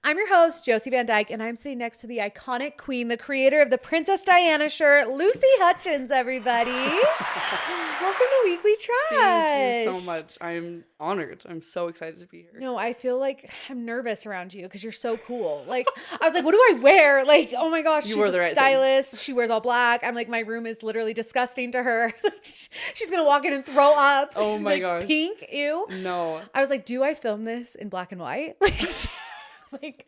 I'm your host, Josie Van Dyke, and I'm sitting next to the iconic queen, the creator of the Princess Diana shirt, Lucy Hutchins, everybody. Welcome to Weekly Trash. Thank you so much. I'm honored. I'm so excited to be here. No, I feel like I'm nervous around you because you're so cool. Like, I was like, what do I wear? Like, oh my gosh, she's a stylist. She wears all black. I'm like, my room is literally disgusting to her. She's going to walk in and throw up. Oh my gosh. Pink, ew. No. I was like, do I film this in black and white?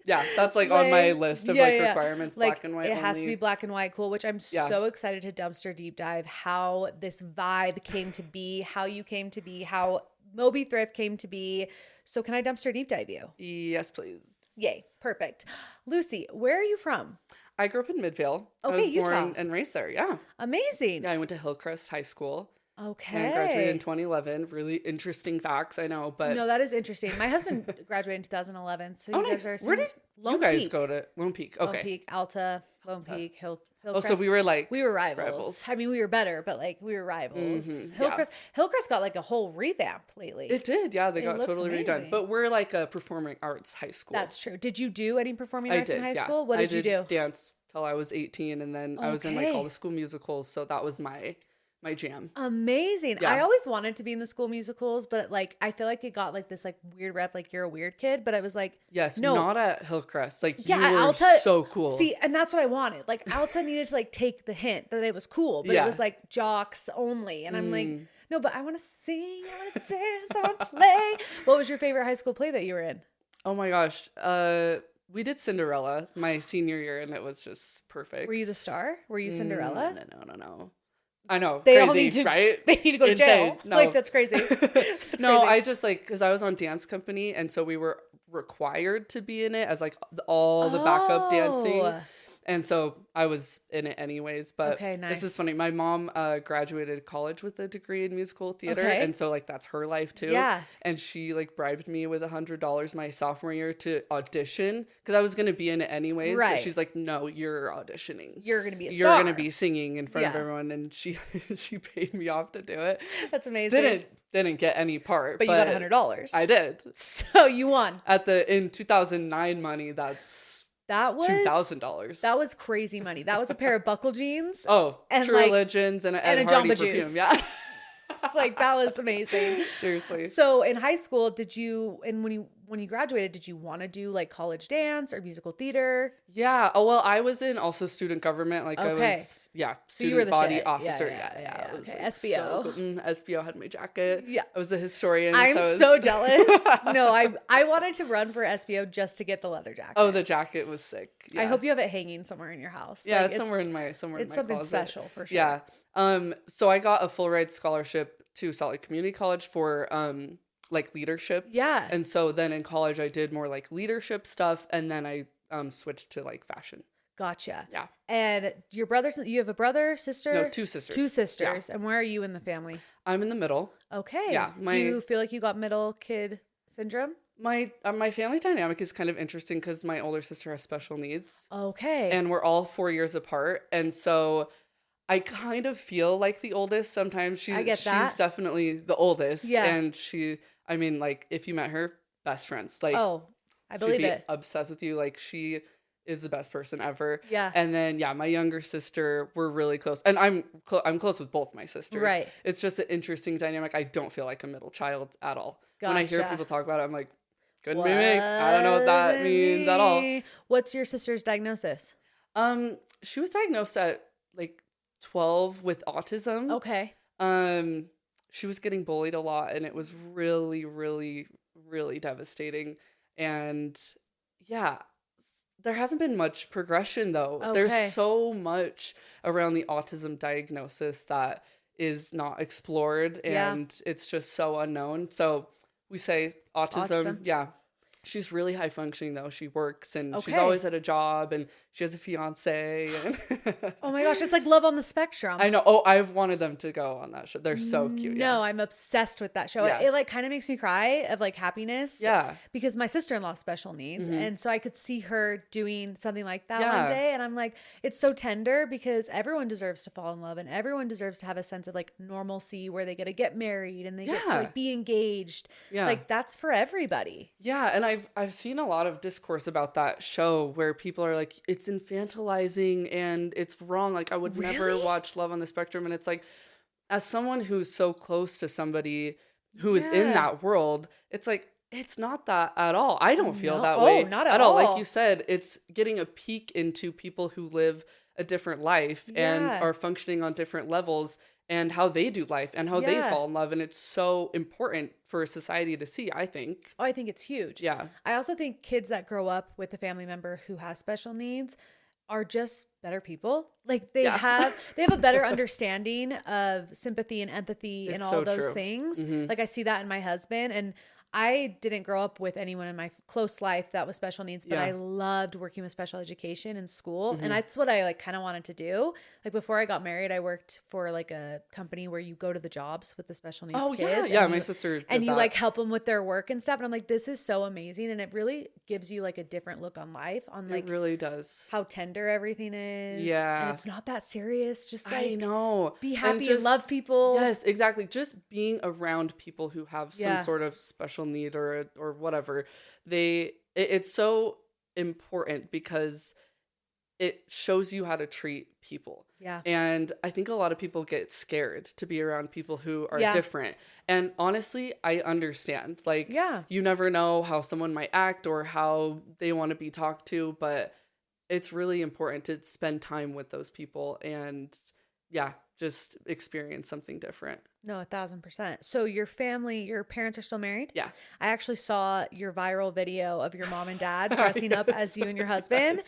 Yeah, that's like on my list of requirements, black and white it only. has to be black and white, cool, which I'm so excited to dumpster deep dive how this vibe came to be, how you came to be, how Moby thrift came to be. So can I dumpster deep dive you? Yes, please. Yay, perfect. Lucy, where are you from? I grew up in Midvale. Okay, I was Utah. born and raised there, yeah. Amazing. Yeah, I went to Hillcrest High School. Okay. And graduated in 2011. Really interesting facts, I know, but... No, that is interesting. My husband graduated in 2011, so you guys are... Where did you guys go to? Lone Peak, okay. Lone Peak, Alta, Lone Peak, Hillcrest. Oh, so we were like... We were rivals. I mean, we were better, but like, we were rivals. Mm-hmm. Hillcrest got like a whole revamp lately. It did, yeah. They got totally redone. But we're like a performing arts high school. That's true. Did you do any performing arts in high school? What did you do? Dance till I was 18, and then I was in like all the school musicals, so that was my jam. Amazing. Yeah. I always wanted to be in the school musicals, but like I feel like it got like this like weird rep, like you're a weird kid, but I was like, no, not at Hillcrest. Like you were Alta, so cool. See, and that's what I wanted. Like Alta needed to like take the hint that it was cool, but it was like jocks only. And I'm like, no, but I want to sing, I want to dance, I want to play. What was your favorite high school play that you were in? Oh my gosh. We did Cinderella my senior year, and it was just perfect. Were you the star? Were you Cinderella? No. I know, they crazy, all need to, right? They need to go to jail. No. Like, that's crazy. That's crazy. I just like, because I was on dance company, and so we were required to be in it as like all the backup dancing. And so I was in it anyways, but this is funny. My mom graduated college with a degree in musical theater. And so like, that's her life too. Yeah. And she like bribed me with $100 my sophomore year to audition because I was going to be in it anyways. Right. But she's like, no, you're auditioning. You're going to be a star. You're going to be singing in front of everyone. And she paid me off to do it. That's amazing. Didn't get any part. But you got $100. I did. So you won. In 2009 money, that was $2,000. That was crazy money. That was a pair of buckle jeans. Oh, and True Religions and a Jamba Juice. Perfume. Yeah. Like that was amazing. Seriously. So in high school, when you graduated, did you want to do like college dance or musical theater? Yeah. Oh, well, I was in also student government. Like I was, student so you were the body shit. officer. Yeah. Okay. Like SBO. So cool. SBO had my jacket. Yeah. I was a historian. I'm so jealous. No, I wanted to run for SBO just to get the leather jacket. Oh, the jacket was sick. Yeah. I hope you have it hanging somewhere in your house. Yeah, like, it's somewhere in my closet. It's something special for sure. Yeah. So I got a full ride scholarship to Salt Lake Community College for like leadership. Yeah. And so then in college I did more like leadership stuff, and then I switched to like fashion. Gotcha. Yeah. And you have a brother, sister? No, two sisters. Two sisters. Yeah. And where are you in the family? I'm in the middle. Okay. Yeah. Do you feel like you got middle kid syndrome? My family dynamic is kind of interesting because my older sister has special needs. Okay. And we're all 4 years apart, and so I kind of feel like the oldest. Sometimes she's definitely the oldest. Yeah. And I mean, like, if you met her, best friends. Like, I believe she'd be obsessed with you. Like, she is the best person ever. Yeah. And then, my younger sister, we're really close. And I'm close with both my sisters. Right. It's just an interesting dynamic. I don't feel like a middle child at all. Gotcha. When I hear people talk about it, I'm like, couldn't be me. I don't know what that means at all. What's your sister's diagnosis? She was diagnosed at, like, 12 with autism. Okay. She was getting bullied a lot, and it was really, really, really devastating. And there hasn't been much progression though. Okay. There's so much around the autism diagnosis that is not explored, and it's just so unknown. So we say autism. Yeah. She's really high functioning though. She works, and she's always at a job, and she has a fiance. And oh my gosh, it's like Love on the Spectrum. I know. Oh, I've wanted them to go on that show. They're so cute. No, I'm obsessed with that show. Yeah. It like kind of makes me cry of like happiness. Yeah. Because my sister-in-law has special needs, and so I could see her doing something like that one day, and I'm like, it's so tender because everyone deserves to fall in love, and everyone deserves to have a sense of like normalcy where they get to get married and they get to like be engaged. Yeah. Like that's for everybody. Yeah, and I've seen a lot of discourse about that show where people are like, it's infantilizing and it's wrong. Like, I would never watch Love on the Spectrum. And it's like, as someone who's so close to somebody who is in that world, it's like, it's not that at all. I don't feel that way. Not at all. Like you said, it's getting a peek into people who live a different life and are functioning on different levels and how they do life and how they fall in love. And it's so important for society to see, I think. Oh, I think it's huge. Yeah. I also think kids that grow up with a family member who has special needs are just better people. Like they have a better understanding of sympathy and empathy and all those things. Like I see that in my husband, and I didn't grow up with anyone in my close life that was special needs, but I loved working with special education in school. And that's what I like kind of wanted to do. Like before I got married, I worked for like a company where you go to the jobs with the special needs kids. Yeah. My sister did and you that. like help them with their work and stuff. And I'm like, this is so amazing. And it really gives you like a different look on life, on like it really does, how tender everything is. Yeah. And it's not that serious. Just like, I know, be happy and love people. Yes, exactly. Just being around people who have some sort of special need or whatever, it's so important because it shows you how to treat people. Yeah. And I think a lot of people get scared to be around people who are different. And honestly, I understand. Like, you never know how someone might act or how they want to be talked to, but it's really important to spend time with those people and just experience something different. No, 1,000%. So your family, your parents are still married? Yeah. I actually saw your viral video of your mom and dad dressing up as you and your husband.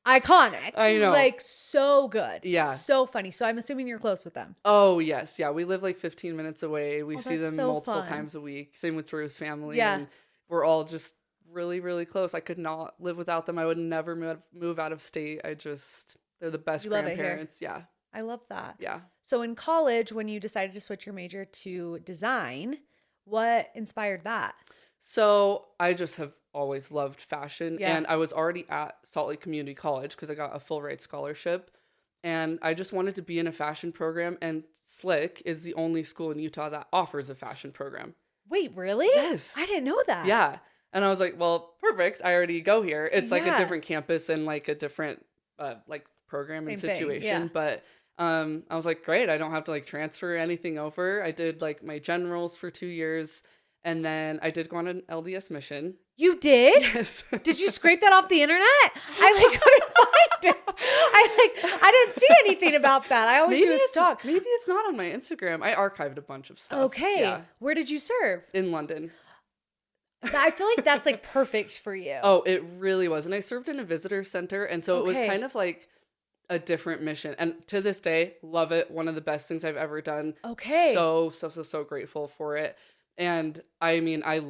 Iconic. I know. Like so good. Yeah. So funny. So I'm assuming you're close with them. Oh, yes. Yeah. We live like 15 minutes away. We see them so multiple fun. times a week. Same with Drew's family. Yeah. And we're all just really, really close. I could not live without them. I would never move out of state. They're the best grandparents. Yeah. I love that. Yeah. So in college, when you decided to switch your major to design, what inspired that? So I just have always loved fashion. Yeah. And I was already at Salt Lake Community College because I got a full ride scholarship. And I just wanted to be in a fashion program. And Slick is the only school in Utah that offers a fashion program. Wait, really? Yes. I didn't know that. Yeah. And I was like, well, perfect. I already go here. It's like a different campus and like a different like program Same and thing. situation. Yeah. But I was like, great. I don't have to like transfer anything over. I did like my generals for 2 years. And then I did go on an LDS mission. You did? Yes. Did you scrape that off the internet? I like couldn't find it. I didn't see anything about that. I always do a stalk. Maybe it's not on my Instagram. I archived a bunch of stuff. Okay. Yeah. Where did you serve? In London. I feel like that's like perfect for you. Oh, it really was. And I served in a visitor center. And so it was kind of like a different mission. And to this day, love it. One of the best things I've ever done. Okay. So grateful for it. And I mean, I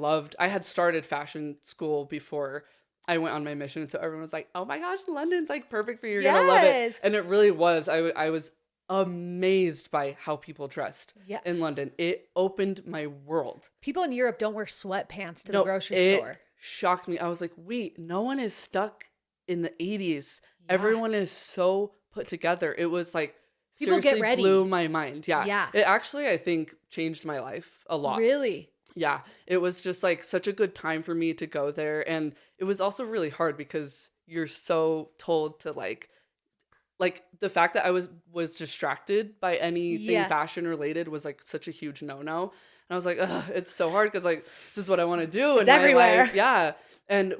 had started fashion school before I went on my mission. And so everyone was like, oh my gosh, London's like perfect for you. You're going to love it. And it really was. I was amazed by how people dressed in London. It opened my world. People in Europe don't wear sweatpants to the grocery store. Shocked me. I was like, wait, no one is stuck in the 80s. Yeah. Everyone is so put together. It was like, people seriously get ready. Blew my mind. Yeah. Yeah. It actually, I think, changed my life a lot. Really? Yeah. It was just like such a good time for me to go there. And it was also really hard because you're so told to like the fact that I was distracted by anything fashion related was like such a huge no-no. And I was like, ugh, it's so hard because like this is what I want to do in my life. Yeah. And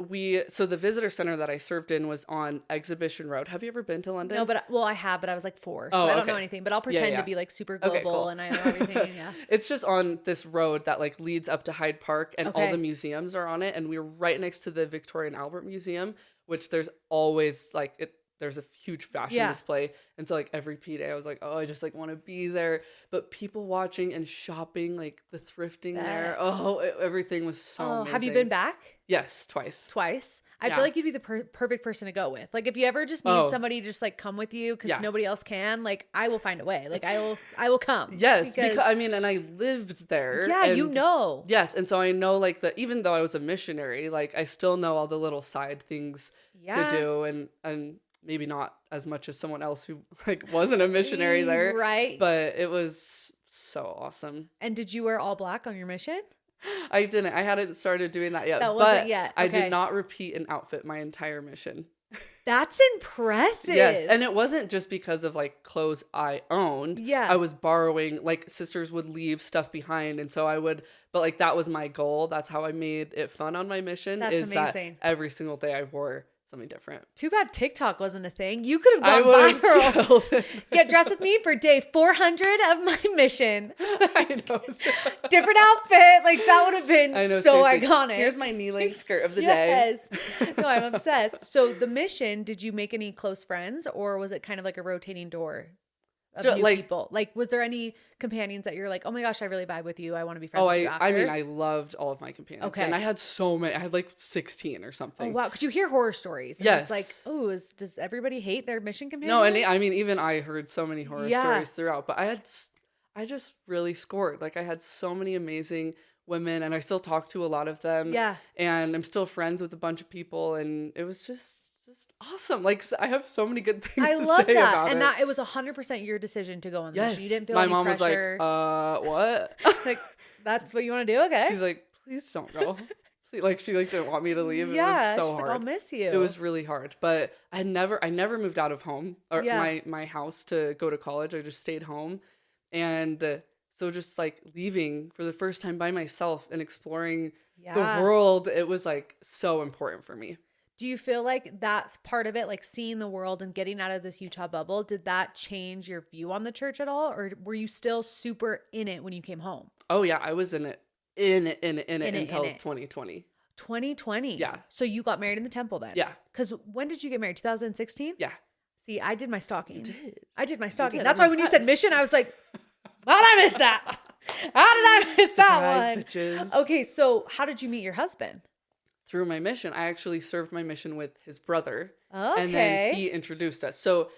so the visitor center that I served in was on Exhibition Road. Have you ever been to London? No, but I have, but I was like 4, so I don't know anything. But I'll pretend to be like super global and I know everything. Yeah. It's just on this road that like leads up to Hyde Park, and all the museums are on it. And we were right next to the Victoria and Albert Museum, which there's always like there's a huge fashion display. And so like every P day I was like, oh, I just like want to be there. But people watching and shopping, like the thrifting there. Oh, everything was so amazing. Have you been back? Yes, twice. I feel like you'd be the perfect person to go with. Like if you ever just need somebody to just like come with you because nobody else can, like I will find a way. Like I will come. Yes, because I mean, and I lived there. Yeah, you know. Yes, and so I know like even though I was a missionary, like I still know all the little side things to do, and maybe not as much as someone else who like wasn't a missionary there. Right. But it was so awesome. And did you wear all black on your mission? I didn't. I hadn't started doing that yet. That wasn't yet. Okay. I did not repeat an outfit my entire mission. That's impressive. Yes. And it wasn't just because of like clothes I owned. Yeah. I was borrowing, like sisters would leave stuff behind. And so I would, but like that was my goal. That's how I made it fun on my mission. That's amazing. That every single day I wore something different. Too bad TikTok wasn't a thing. You could have gone viral. Get dressed with me for day 400 of my mission. I know. Different outfit. Like that would have been so seriously. Iconic. Here's my knee-length skirt of the day. Yes. No, I'm obsessed. So the mission, did you make any close friends or was it kind of like a rotating door of new people? Like, was there any companions that you're like, oh my gosh, I really vibe with you. I want to be friends with you after? I mean, I loved all of my companions. Okay. And I had so many. I had like 16 or something. Oh, wow. Because you hear horror stories. And yes. It's like, oh, does everybody hate their mission companions? No, and I mean, even I heard so many horror stories throughout. But I just really scored. Like, I had so many amazing women, and I still talk to a lot of them. Yeah. And I'm still friends with a bunch of people. And it was just awesome. Like, I have so many good things to say about it. And that it was 100% your decision to go on this. You didn't feel any mom pressure. Was like, what? Like, that's what you want to do? Okay. She's like, please don't go. Like, she like didn't want me to leave. Yeah, it was so she's hard. Like, I'll miss you. It was really hard. But I never moved out of home or my house to go to college. I just stayed home. And so just like leaving for the first time by myself and exploring the world, it was like so important for me. Do you feel like that's part of it, like seeing the world and getting out of this Utah bubble? Did that change your view on the church at all? Or were you still super in it when you came home? Oh, yeah. I was in it until 2020. 2020? Yeah. So you got married in the temple then? Yeah. Because when did you get married? 2016? Yeah. See, I did my stalking. You did. I did my stalking. That's why when you said mission, I was like, how did I miss that? How did I miss that one? Bitches. Okay, so how did you meet your husband? Through my mission. I actually served my mission with his brother. Okay. And then he introduced us. So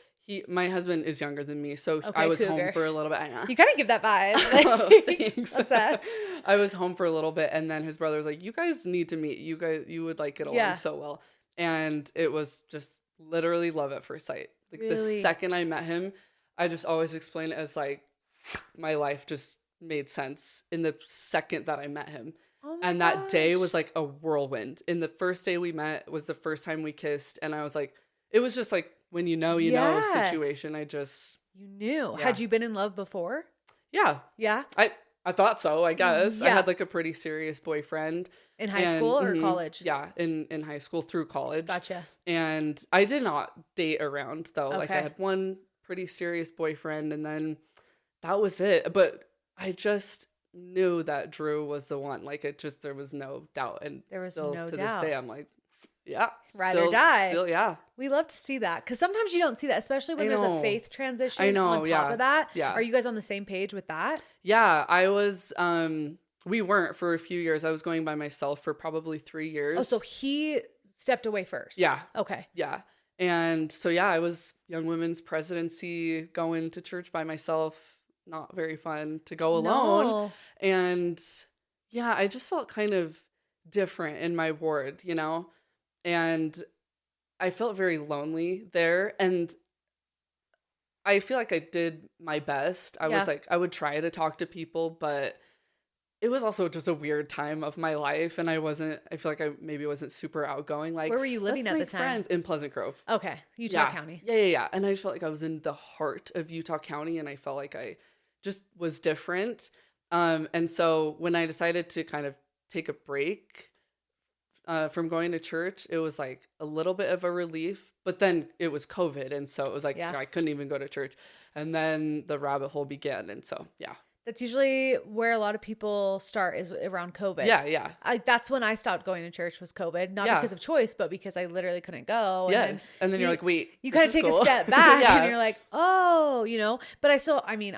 my husband is younger than me. So I was home for a little bit. I know. You kind of give that vibe. Oh, thanks. Obsessed. I was home for a little bit. And then his brother was like, you guys need to meet. You would like get along so well. And it was just literally love at first sight. Like the second I met him, I just always explain it as like my life just made sense in the second that I met him. Oh and that day was like a whirlwind. In the first day we met was the first time we kissed. And I was like, it was just like, when you know situation. You knew. Yeah. Had you been in love before? Yeah. Yeah? I thought so, I guess. Yeah. I had like a pretty serious boyfriend. In high school or college? Yeah, in high school through college. Gotcha. And I did not date around though. Okay. Like I had one pretty serious boyfriend and then that was it. But I just knew that Drew was the one. Like there was no doubt. And there was still no to doubt. this day I'm like, yeah. Ride or die. Still, yeah. We love to see that. Because sometimes you don't see that, especially when there's a faith transition on top of that. Yeah. Are you guys on the same page with that? Yeah. I was, we weren't for a few years. I was going by myself for probably 3 years. Oh, so he stepped away first. Yeah. Okay. Yeah. And so, yeah, I was Young Women's Presidency, going to church by myself. Not very fun to go alone. No. And yeah, I just felt kind of different in my ward, you know? And I felt very lonely there. And I feel like I did my best. I was like, I would try to talk to people, but it was also just a weird time of my life. And I feel like I maybe wasn't super outgoing. Like, where were you living at the time? Friends in Pleasant Grove. Okay. Utah County. Yeah. And I just felt like I was in the heart of Utah County. And I felt like I just was different. And so when I decided to kind of take a break from going to church, it was like a little bit of a relief, but then it was COVID. And so it was like, I couldn't even go to church. And then the rabbit hole began. And so, yeah. That's usually where a lot of people start, is around COVID. Yeah. That's when I stopped going to church, was COVID. Not because of choice, but because I literally couldn't go. Yes. And then you're like, wait. You kind of take a step back and you're like, oh, you know. But I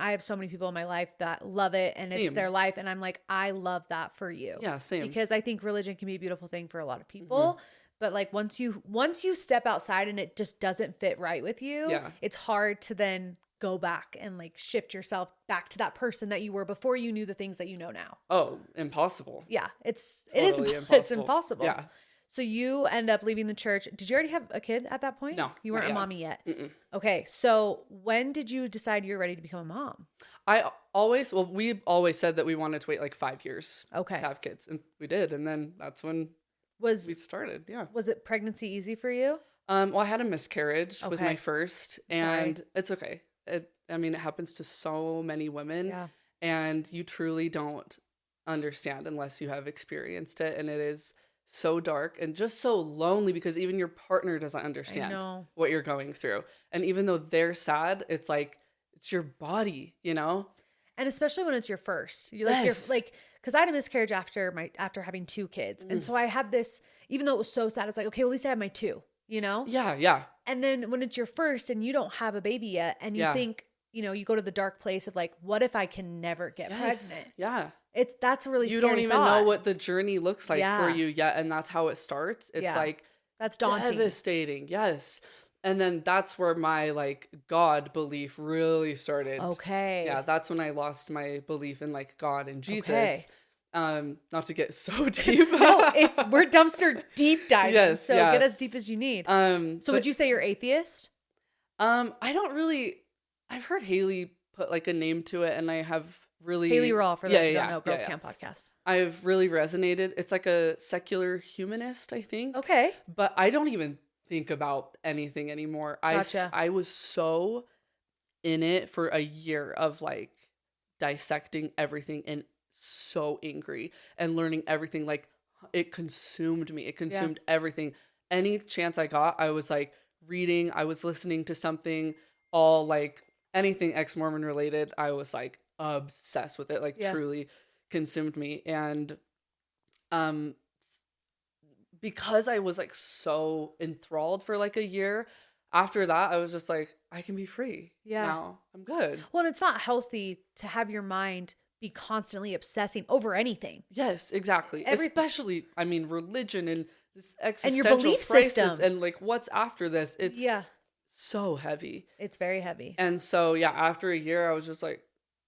have so many people in my life that love it and it's their life. And I'm like, I love that for you. Yeah, same. Because I think religion can be a beautiful thing for a lot of people. Mm-hmm. But like once you step outside and it just doesn't fit right with you, it's hard to then go back and like shift yourself back to that person that you were before you knew the things that you know now. Oh, impossible. Yeah, it's impossible. Yeah. So you end up leaving the church. Did you already have a kid at that point? No. You weren't a mommy yet. Mm-mm. Okay. So when did you decide you were ready to become a mom? We always said that we wanted to wait like 5 years to have kids. And we did. And then that's when we started. Yeah. Was it pregnancy easy for you? Well, I had a miscarriage with my first, and it's okay. It happens to so many women, and you truly don't understand unless you have experienced it. And it is so dark and just so lonely because even your partner doesn't understand what you're going through. And even though they're sad, it's like, it's your body, you know? And especially when it's your first, you're like, because I had a miscarriage after having 2 kids. And so I had this, even though it was so sad, it's like, okay, well, at least I have my 2, you know? Yeah. Yeah. And then when it's your first and you don't have a baby yet, and you think, you know, you go to the dark place of like, what if I can never get pregnant? Yeah. That's a really scary You don't even thought. know what the journey looks like for you yet. And that's how it starts. It's like, that's daunting. Devastating. Yes. And then that's where my like God belief really started. Okay. Yeah. That's when I lost my belief in like God and Jesus. Okay. Not to get so deep. No, we're dumpster deep diving. Yes. So get as deep as you need. So would you say you're atheist? I don't really, I've heard Haley put like a name to it, and I have really Haley Rawl, for those who don't know, Girls Camp Podcast. I've really resonated. It's like a secular humanist, I think. Okay. But I don't even think about anything anymore. Gotcha. I was so in it for a year of like dissecting everything and so angry and learning everything. Like it consumed me. It consumed everything. Any chance I got, I was like reading, I was listening to something, all like anything ex-Mormon related. I was like obsessed with it, like truly consumed me. And because I was like so enthralled for like a year, after that I was just like, I can be free now. I'm good. Well, and it's not healthy to have your mind be constantly obsessing over anything. Yes, exactly. Especially, I mean, religion and this existential and your belief crisis system. and like what's after this. It's so heavy. It's very heavy. And so, after a year, I was just like,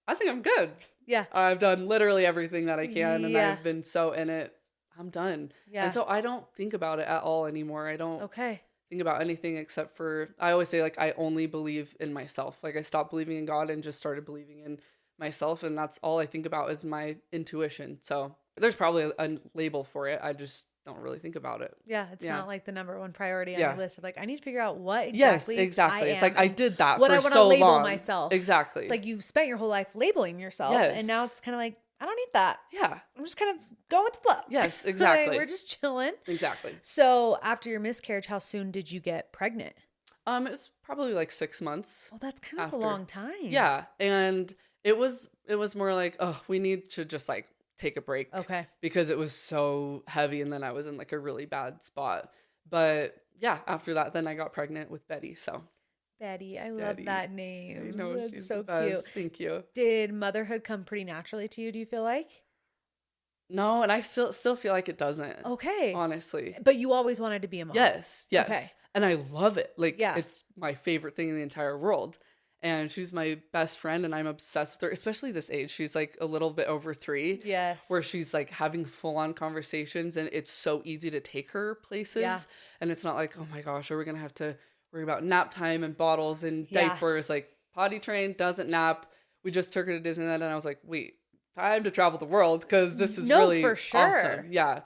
I think I'm good. Yeah. I've done literally everything that I can, and I've been so in it. I'm done. Yeah. And so I don't think about it at all anymore. I don't think about anything except for, I always say, like, I only believe in myself. Like, I stopped believing in God and just started believing in myself, and that's all I think about is my intuition. So there's probably a label for it. I just don't really think about it. Yeah, it's not like the number one priority on your list of like, I need to figure out what exactly exactly. I It's like I did that what for I want to so label long. myself. Exactly. It's like you've spent your whole life labeling yourself, and now it's kind of like, I don't need that. Yeah. I'm just kind of going with the flow. Yes, exactly. Like, we're just chilling. Exactly. So after your miscarriage, how soon did you get pregnant? It was probably like 6 months. Well, that's kind of a long time. Yeah, and it was more like, oh, we need to just like take a break. Okay. Because it was so heavy, and then I was in like a really bad spot. But yeah, after that, then I got pregnant with Betty. So Betty, I love that name. I know, that's she's so the best. cute. Thank you. Did motherhood come pretty naturally to you, do you feel like? No, and I still feel like it doesn't. Okay. Honestly. But you always wanted to be a mom. Yes. Okay. And I love it. Like, it's my favorite thing in the entire world. And she's my best friend, and I'm obsessed with her, especially this age. She's like a little bit over 3. Yes. Where she's like having full on conversations, and it's so easy to take her places. Yeah. And it's not like, oh my gosh, are we going to have to worry about nap time and bottles and diapers? Like, potty trained, doesn't nap. We just took her to Disneyland, and I was like, wait, time to travel the world, because this is really for sure. awesome. Yeah.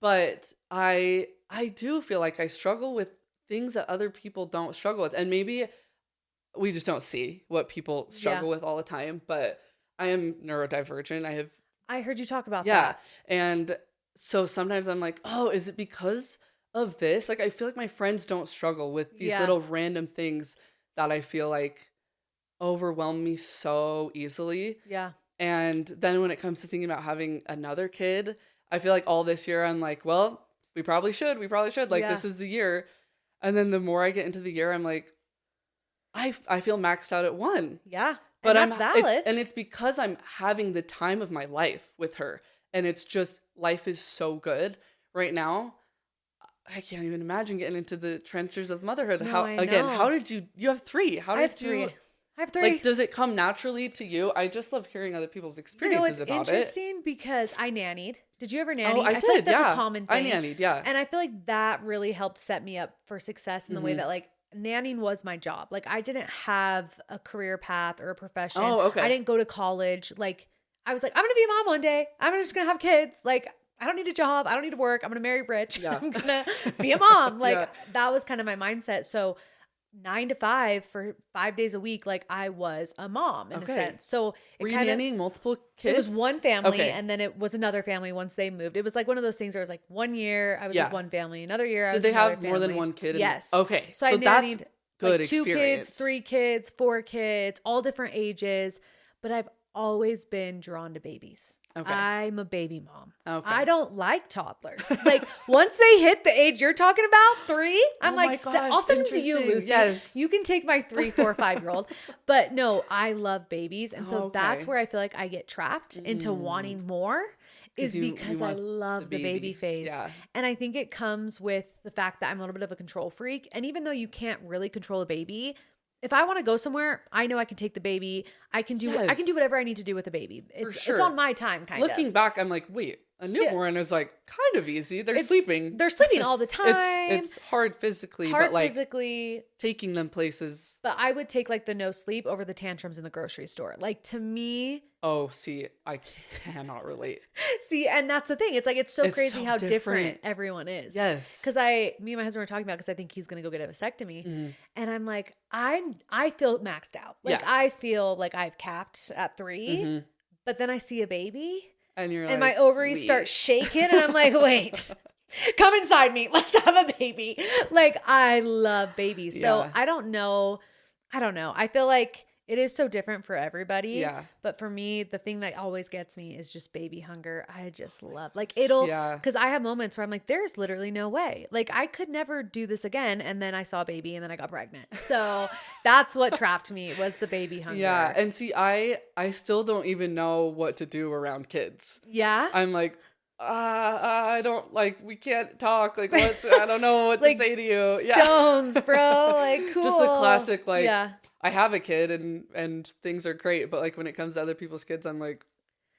But I do feel like I struggle with things that other people don't struggle with. And maybe we just don't see what people struggle with all the time. But I am neurodivergent. I heard you talk about that. Yeah. And so sometimes I'm like, oh, is it because of this? Like, I feel like my friends don't struggle with these little random things that I feel like overwhelm me so easily. Yeah. And then when it comes to thinking about having another kid, I feel like all this year I'm like, well, we probably should. Like, this is the year. And then the more I get into the year, I'm like, I feel maxed out at 1. Yeah. But that's valid. It's because I'm having the time of my life with her. And it's just, life is so good right now. I can't even imagine getting into the trenches of motherhood. No, How did you have 3? I have 3. I have 3. Like, does it come naturally to you? I just love hearing other people's experiences about it. It's interesting because I nannied. Did you ever nanny? Oh, I did, feel like that's a common thing. I nannied, yeah. And I feel like that really helped set me up for success in the way that like nannying was my job. Like I didn't have a career path or a profession. Oh, okay. I didn't go to college. Like I was like, I'm going to be a mom one day. I'm just going to have kids. Like I don't need a job. I don't need to work. I'm going to marry rich. Yeah. I'm going to be a mom. Like that was kind of my mindset. So 9 to 5 for 5 days a week, like I was a mom in a sense. So were you nannying multiple kids? It was one family and then it was another family once they moved. It was like one of those things where it was like 1 year I was with one family, another year I was with another family. Did they have more than one kid? Yes. Okay. So I nannied that's good like 2 experience. kids, 3 kids, 4 kids, all different ages. But I've always been drawn to babies. Okay. I'm a baby mom. Okay. I don't like toddlers. Like once they hit the age you're talking about, 3, I'm like, I'll send them to you, Lucy. Yes. You can take my 3, 4, 5-year-old. But no, I love babies. And so that's where I feel like I get trapped into wanting more is because I love the baby phase. Yeah. And I think it comes with the fact that I'm a little bit of a control freak. And even though you can't really control a baby, if I want to go somewhere, I know I can take the baby. I can do whatever I need to do with the baby. It's on my time, kind of. Looking back, I'm like, wait, a newborn is like kind of easy. They're sleeping. They're sleeping all the time. It's hard physically, but like taking them places. But I would take like the no sleep over the tantrums in the grocery store. Like to me. Oh, see, I cannot relate. See, and that's the thing. It's like, it's so crazy how different everyone is. Yes. Because me and my husband were talking about, because I think he's going to go get a vasectomy. Mm-hmm. And I'm like, I feel maxed out. Like I feel like I've capped at 3, mm-hmm. but then I see a baby and you're and my ovaries start shaking and I'm like, wait, come inside me. Let's have a baby. Like I love babies. So I don't know. I feel like it is so different for everybody. Yeah. But for me, the thing that always gets me is just baby hunger. I just love, like because I have moments where I'm like, there's literally no way. Like I could never do this again. And then I saw a baby and then I got pregnant. So that's what trapped me was the baby hunger. Yeah. And see, I still don't even know what to do around kids. Yeah. I'm like, I don't we can't talk. Like I don't know what to say to you. Stones, bro. Like cool. Just the classic, I have a kid and things are great, but like when it comes to other people's kids, I'm like,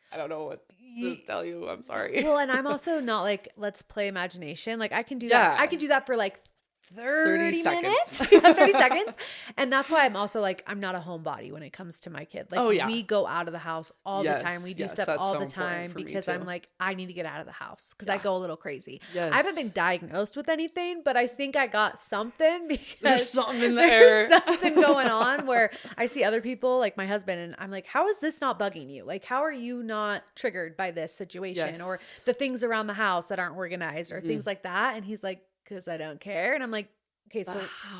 I don't know what to tell you. I'm sorry. Well, and I'm also not like, let's play imagination. Like I can do that. I can do that for like 30 minutes. 30 seconds. And that's why I'm also like, I'm not a homebody when it comes to my kid. Like we go out of the house all the time. We do stuff all the time because I'm like, I need to get out of the house because I go a little crazy. Yes. I haven't been diagnosed with anything, but I think I got something because there's something in the air. Something going on where I see other people like my husband and I'm like, how is this not bugging you? Like, how are you not triggered by this situation or the things around the house that aren't organized or things like that? And he's like, because I don't care. And I'm like, okay, so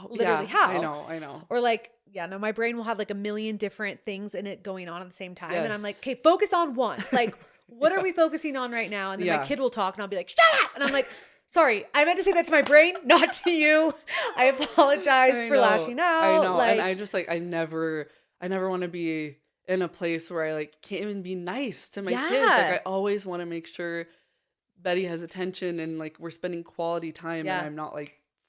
literally how? I know. Or like, my brain will have like a million different things in it going on at the same time. Yes. And I'm like, okay, focus on one. Like, what are we focusing on right now? And then my kid will talk and I'll be like, shut up. And I'm like, sorry, I meant to say that to my brain, not to you. I apologize for lashing out. I know. And I just I never want to be in a place where I can't even be nice to my kids. Like I always want to make sure Betty has attention and we're spending quality time and I'm not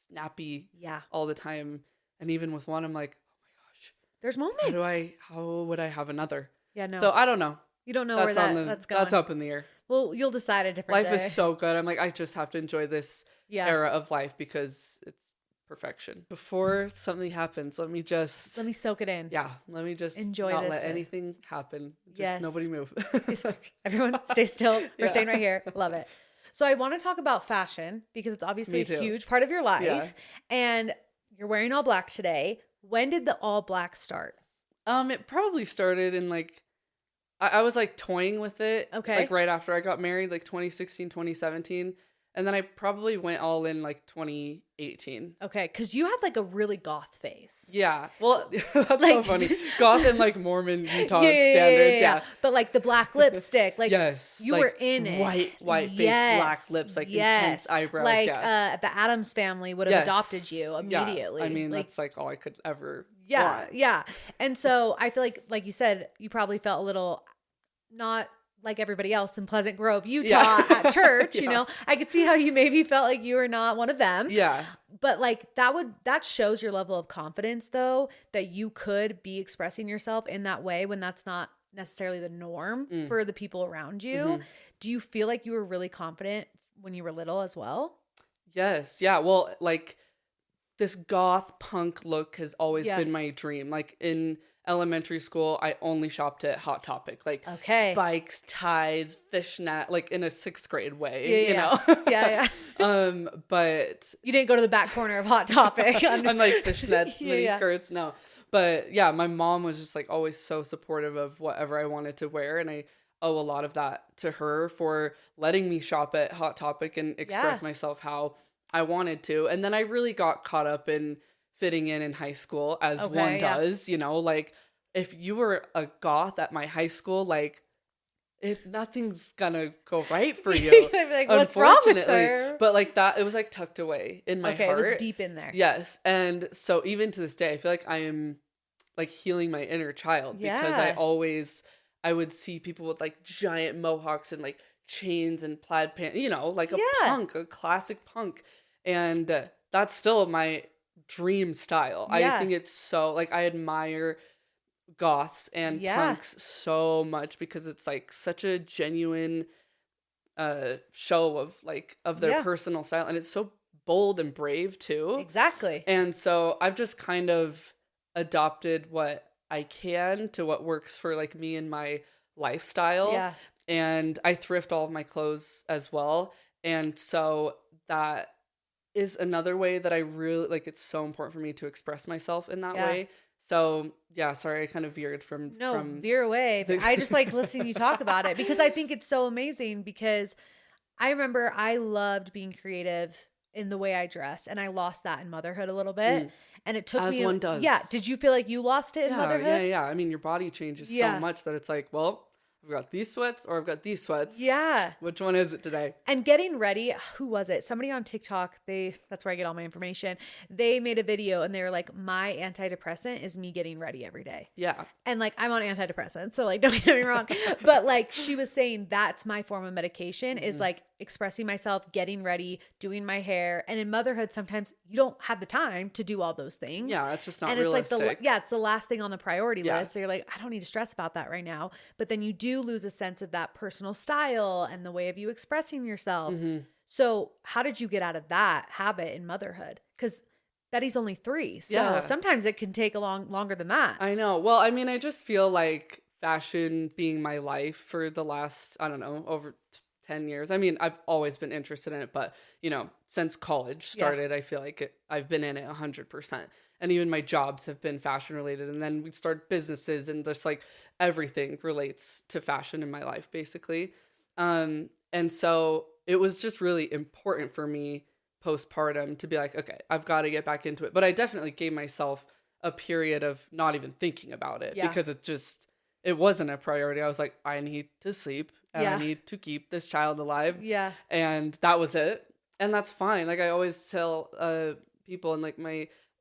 snappy all the time. And even with one, I'm like, oh my gosh, there's moments. How would I have another? Yeah, no. So I don't know. You don't know where that's going. That's up in the air. Well, you'll decide a different day. Life is so good. I'm like, I just have to enjoy this era of life because it's perfection. Before something happens, let me soak it in. Yeah. Let me just enjoy not this. Let anything happen. Just nobody move. Everyone stay still. We're staying right here. Love it. So I want to talk about fashion because it's obviously a huge part of your life. Yeah. And you're wearing all black today. When did the all black start? It probably started in I was toying with it. Okay. Right after I got married, 2016, 2017. And then I probably went all in 2018. Okay, because you had a really goth face. Yeah. Well, that's so funny. Goth and Mormon Utah standards. Yeah. But the black lipstick, yes, you were in it. White face, black lips, intense eyebrows. The Addams family would have adopted you immediately. Yeah. I mean, that's all I could ever want. Yeah. And so I feel like you said, you probably felt a little not like everybody else in Pleasant Grove, Utah at church, you know, I could see how you maybe felt like you were not one of them. Yeah. But like that shows your level of confidence though, that you could be expressing yourself in that way when that's not necessarily the norm for the people around you. Mm-hmm. Do you feel like you were really confident when you were little as well? Yes. Yeah. Well, like this goth punk look has always been my dream. Like in elementary school, I only shopped at Hot Topic, like spikes, ties, fishnet, like in a 6th grade way, you know? But you didn't go to the back corner of Hot Topic. I'm like fishnets, mini skirts. No, but yeah, my mom was just like always so supportive of whatever I wanted to wear. And I owe a lot of that to her for letting me shop at Hot Topic and express myself how I wanted to. And then I really got caught up in fitting in high school as one does, you know, like if you were a goth at my high school, like nothing's gonna go right for you. Like, what's wrong with her? But like that, it was like tucked away in my heart. It was deep in there. Yes. And so even to this day, I feel like I am like healing my inner child because I would see people with like giant mohawks and like chains and plaid pants, you know, like a classic punk. And that's still my dream style. I think it's so like I admire goths and punks so much because it's like such a genuine show of their personal style, and it's so bold and brave too. Exactly. And so I've just kind of adopted what I can to what works for like me and my lifestyle. Yeah. And I thrift all of my clothes as well. And so that is another way that I really like. It's so important for me to express myself in that way. So yeah, sorry, I kind of veered from veer away. I just like listening you talk about it because I think it's so amazing because I remember I loved being creative in the way I dressed, and I lost that in motherhood a little bit. And it took me one does. Yeah. Did you feel like you lost it in motherhood? Yeah. I mean, your body changes so much that it's like, well, I've got these sweats or I've got these sweats. Yeah. Which one is it today? And getting ready, who was it? Somebody on TikTok, that's where I get all my information. They made a video and they were like, my antidepressant is me getting ready every day. Yeah. And like, I'm on antidepressants, so like, don't get me wrong. But like, she was saying that's my form of medication is like expressing myself, getting ready, doing my hair. And in motherhood, sometimes you don't have the time to do all those things. Yeah, it's just not and realistic. It's like it's the last thing on the priority list. So you're like, I don't need to stress about that right now. But then you do lose a sense of that personal style and the way of you expressing yourself. So how did you get out of that habit in motherhood? Because Betty's only 3. So sometimes it can take longer than that. I know. Well, I mean, I just feel like fashion being my life for the last, I don't know, over 10 years. I mean, I've always been interested in it, but you know, since college started, I feel like I've been in it 100%. And even my jobs have been fashion related. And then we start businesses and just like everything relates to fashion in my life, basically. And so it was just really important for me postpartum to be like, okay, I've got to get back into it. But I definitely gave myself a period of not even thinking about it because it wasn't a priority. I was like, I need to sleep and I need to keep this child alive. Yeah. And that was it. And that's fine. Like I always tell people, and like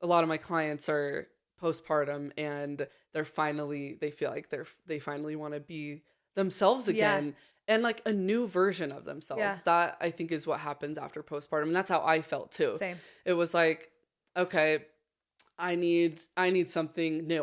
a lot of my clients are postpartum and they feel like they finally want to be themselves again and like a new version of themselves. Yeah. That I think is what happens after postpartum. And that's how I felt too. Same. It was like, okay, I need something new.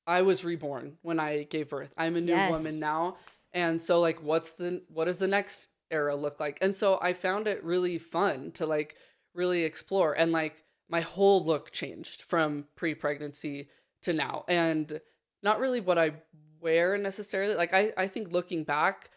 I was reborn when I gave birth. I'm a new woman now. And so like, what does the next era look like? And so I found it really fun to like really explore, and like my whole look changed from pre-pregnancy to now. And not really what I wear necessarily. Like I think looking back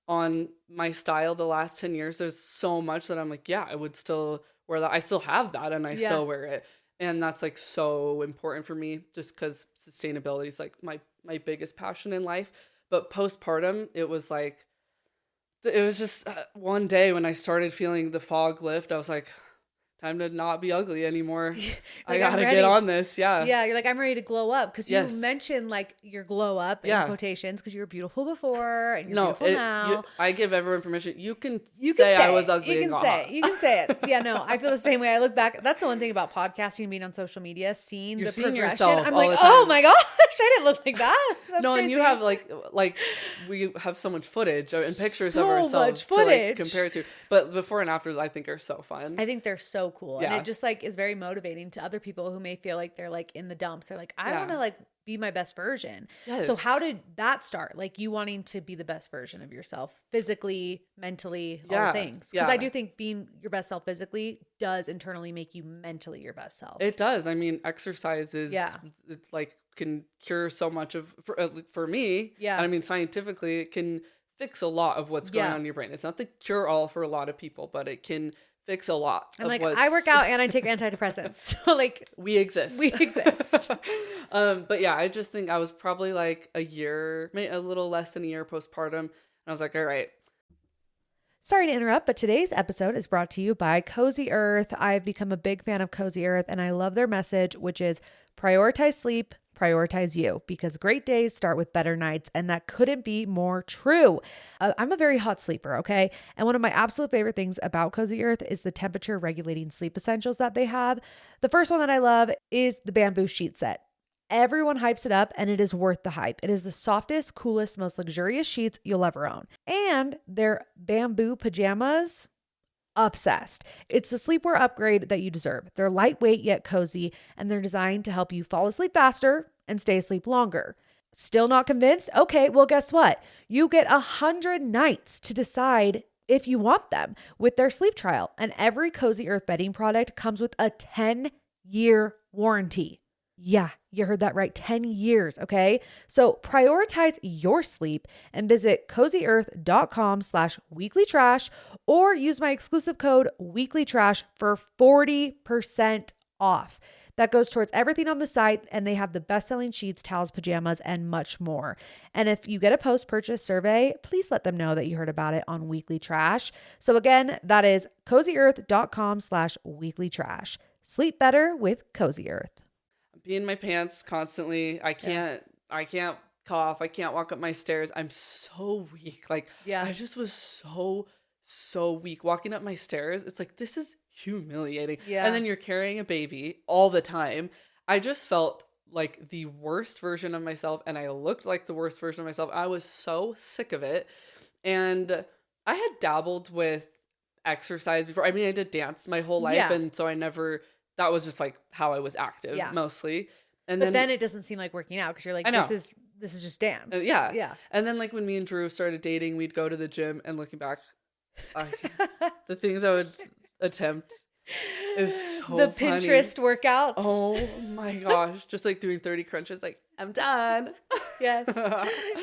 on my style the last 10 years, there's so much that I'm like, yeah, I would still wear that. I still have that and I still wear it. And that's like so important for me just because sustainability is like my biggest passion in life. But postpartum, it was just one day when I started feeling the fog lift, I was like, time to not be ugly anymore. Like, I gotta get on this. Yeah. Yeah. You're like, I'm ready to glow up. Cause you mentioned like your glow up in quotations because you were beautiful before and you're beautiful now. I give everyone permission. You can say I was ugly. You can say it. Yeah, no, I feel the same way. I look back. That's the one thing about podcasting and being on social media, seeing the progression. I'm like, oh my gosh, I didn't look like that. That's crazy. And you have like we have so much footage and pictures of ourselves to like compare it to. But before and afters, I think are so fun. I think they're so cool. Yeah. And it just like is very motivating to other people who may feel like they're like in the dumps. They're like, I want to like be my best version. Yes. So how did that start? Like you wanting to be the best version of yourself physically, mentally, all the things. Because I do think being your best self physically does internally make you mentally your best self. It does. I mean, exercise is like can cure so much of for me. Yeah. And I mean, scientifically, it can fix a lot of what's going on in your brain. It's not the cure all for a lot of people, but it can fix a lot. I'm like, I work out and I take antidepressants. So like we exist. But yeah, I just think I was probably like a year, maybe a little less than a year postpartum. And I was like, all right. Sorry to interrupt, but today's episode is brought to you by Cozyearth. I've become a big fan of Cozyearth and I love their message, which is prioritize sleep, prioritize you, because great days start with better nights. And that couldn't be more true. I'm a very hot sleeper. Okay. And one of my absolute favorite things about Cozyearth is the temperature regulating sleep essentials that they have. The first one that I love is the bamboo sheet set. Everyone hypes it up and it is worth the hype. It is the softest, coolest, most luxurious sheets you'll ever own. And their bamboo pajamas, obsessed. It's the sleepwear upgrade that you deserve. They're lightweight yet cozy, and they're designed to help you fall asleep faster and stay asleep longer. Still not convinced? Okay, well, guess what? You get 100 nights to decide if you want them with their sleep trial. And every Cozyearth bedding product comes with a 10-year warranty. Yeah, you heard that right. 10 years. Okay. So prioritize your sleep and visit cozyearth.com/weeklytrash or use my exclusive code weeklytrash for 40% off. That goes towards everything on the site, and they have the best-selling sheets, towels, pajamas, and much more. And if you get a post-purchase survey, please let them know that you heard about it on Weekly Trash. So again, that is cozyearth.com/weeklytrash. Sleep better with Cozyearth. Be in my pants constantly. I can't cough. I can't walk up my stairs. I'm so weak. Like, I just was so weak walking up my stairs. It's like, this is humiliating. Yeah. And then you're carrying a baby all the time. I just felt like the worst version of myself, and I looked like the worst version of myself. I was so sick of it. And I had dabbled with exercise before. I mean, I did dance my whole life, and so that was just like how I was active mostly. And then it doesn't seem like working out because you're like, this is just dance. Yeah. And then like when me and Drew started dating, we'd go to the gym, and looking back, the things I would attempt is so the funny. Pinterest workouts. Oh my gosh. Just like doing 30 crunches, like, I'm done. Yes.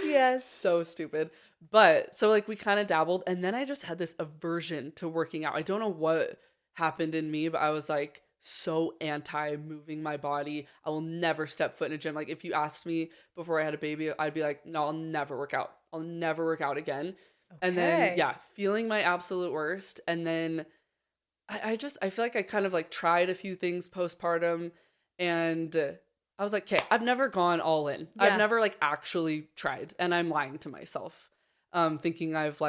Yes. So stupid. But so like we kind of dabbled, and then I just had this aversion to working out. I don't know what happened in me, but I was like, so anti moving my body. I will never step foot in a gym. Like if you asked me before I had a baby, I'd be like, no, I'll never work out. I'll never work out again. Okay. And then feeling my absolute worst. And then I feel like I kind of like tried a few things postpartum, and I was like, okay, I've never gone all in. Yeah. I've never like actually tried, and I'm lying to myself, thinking I've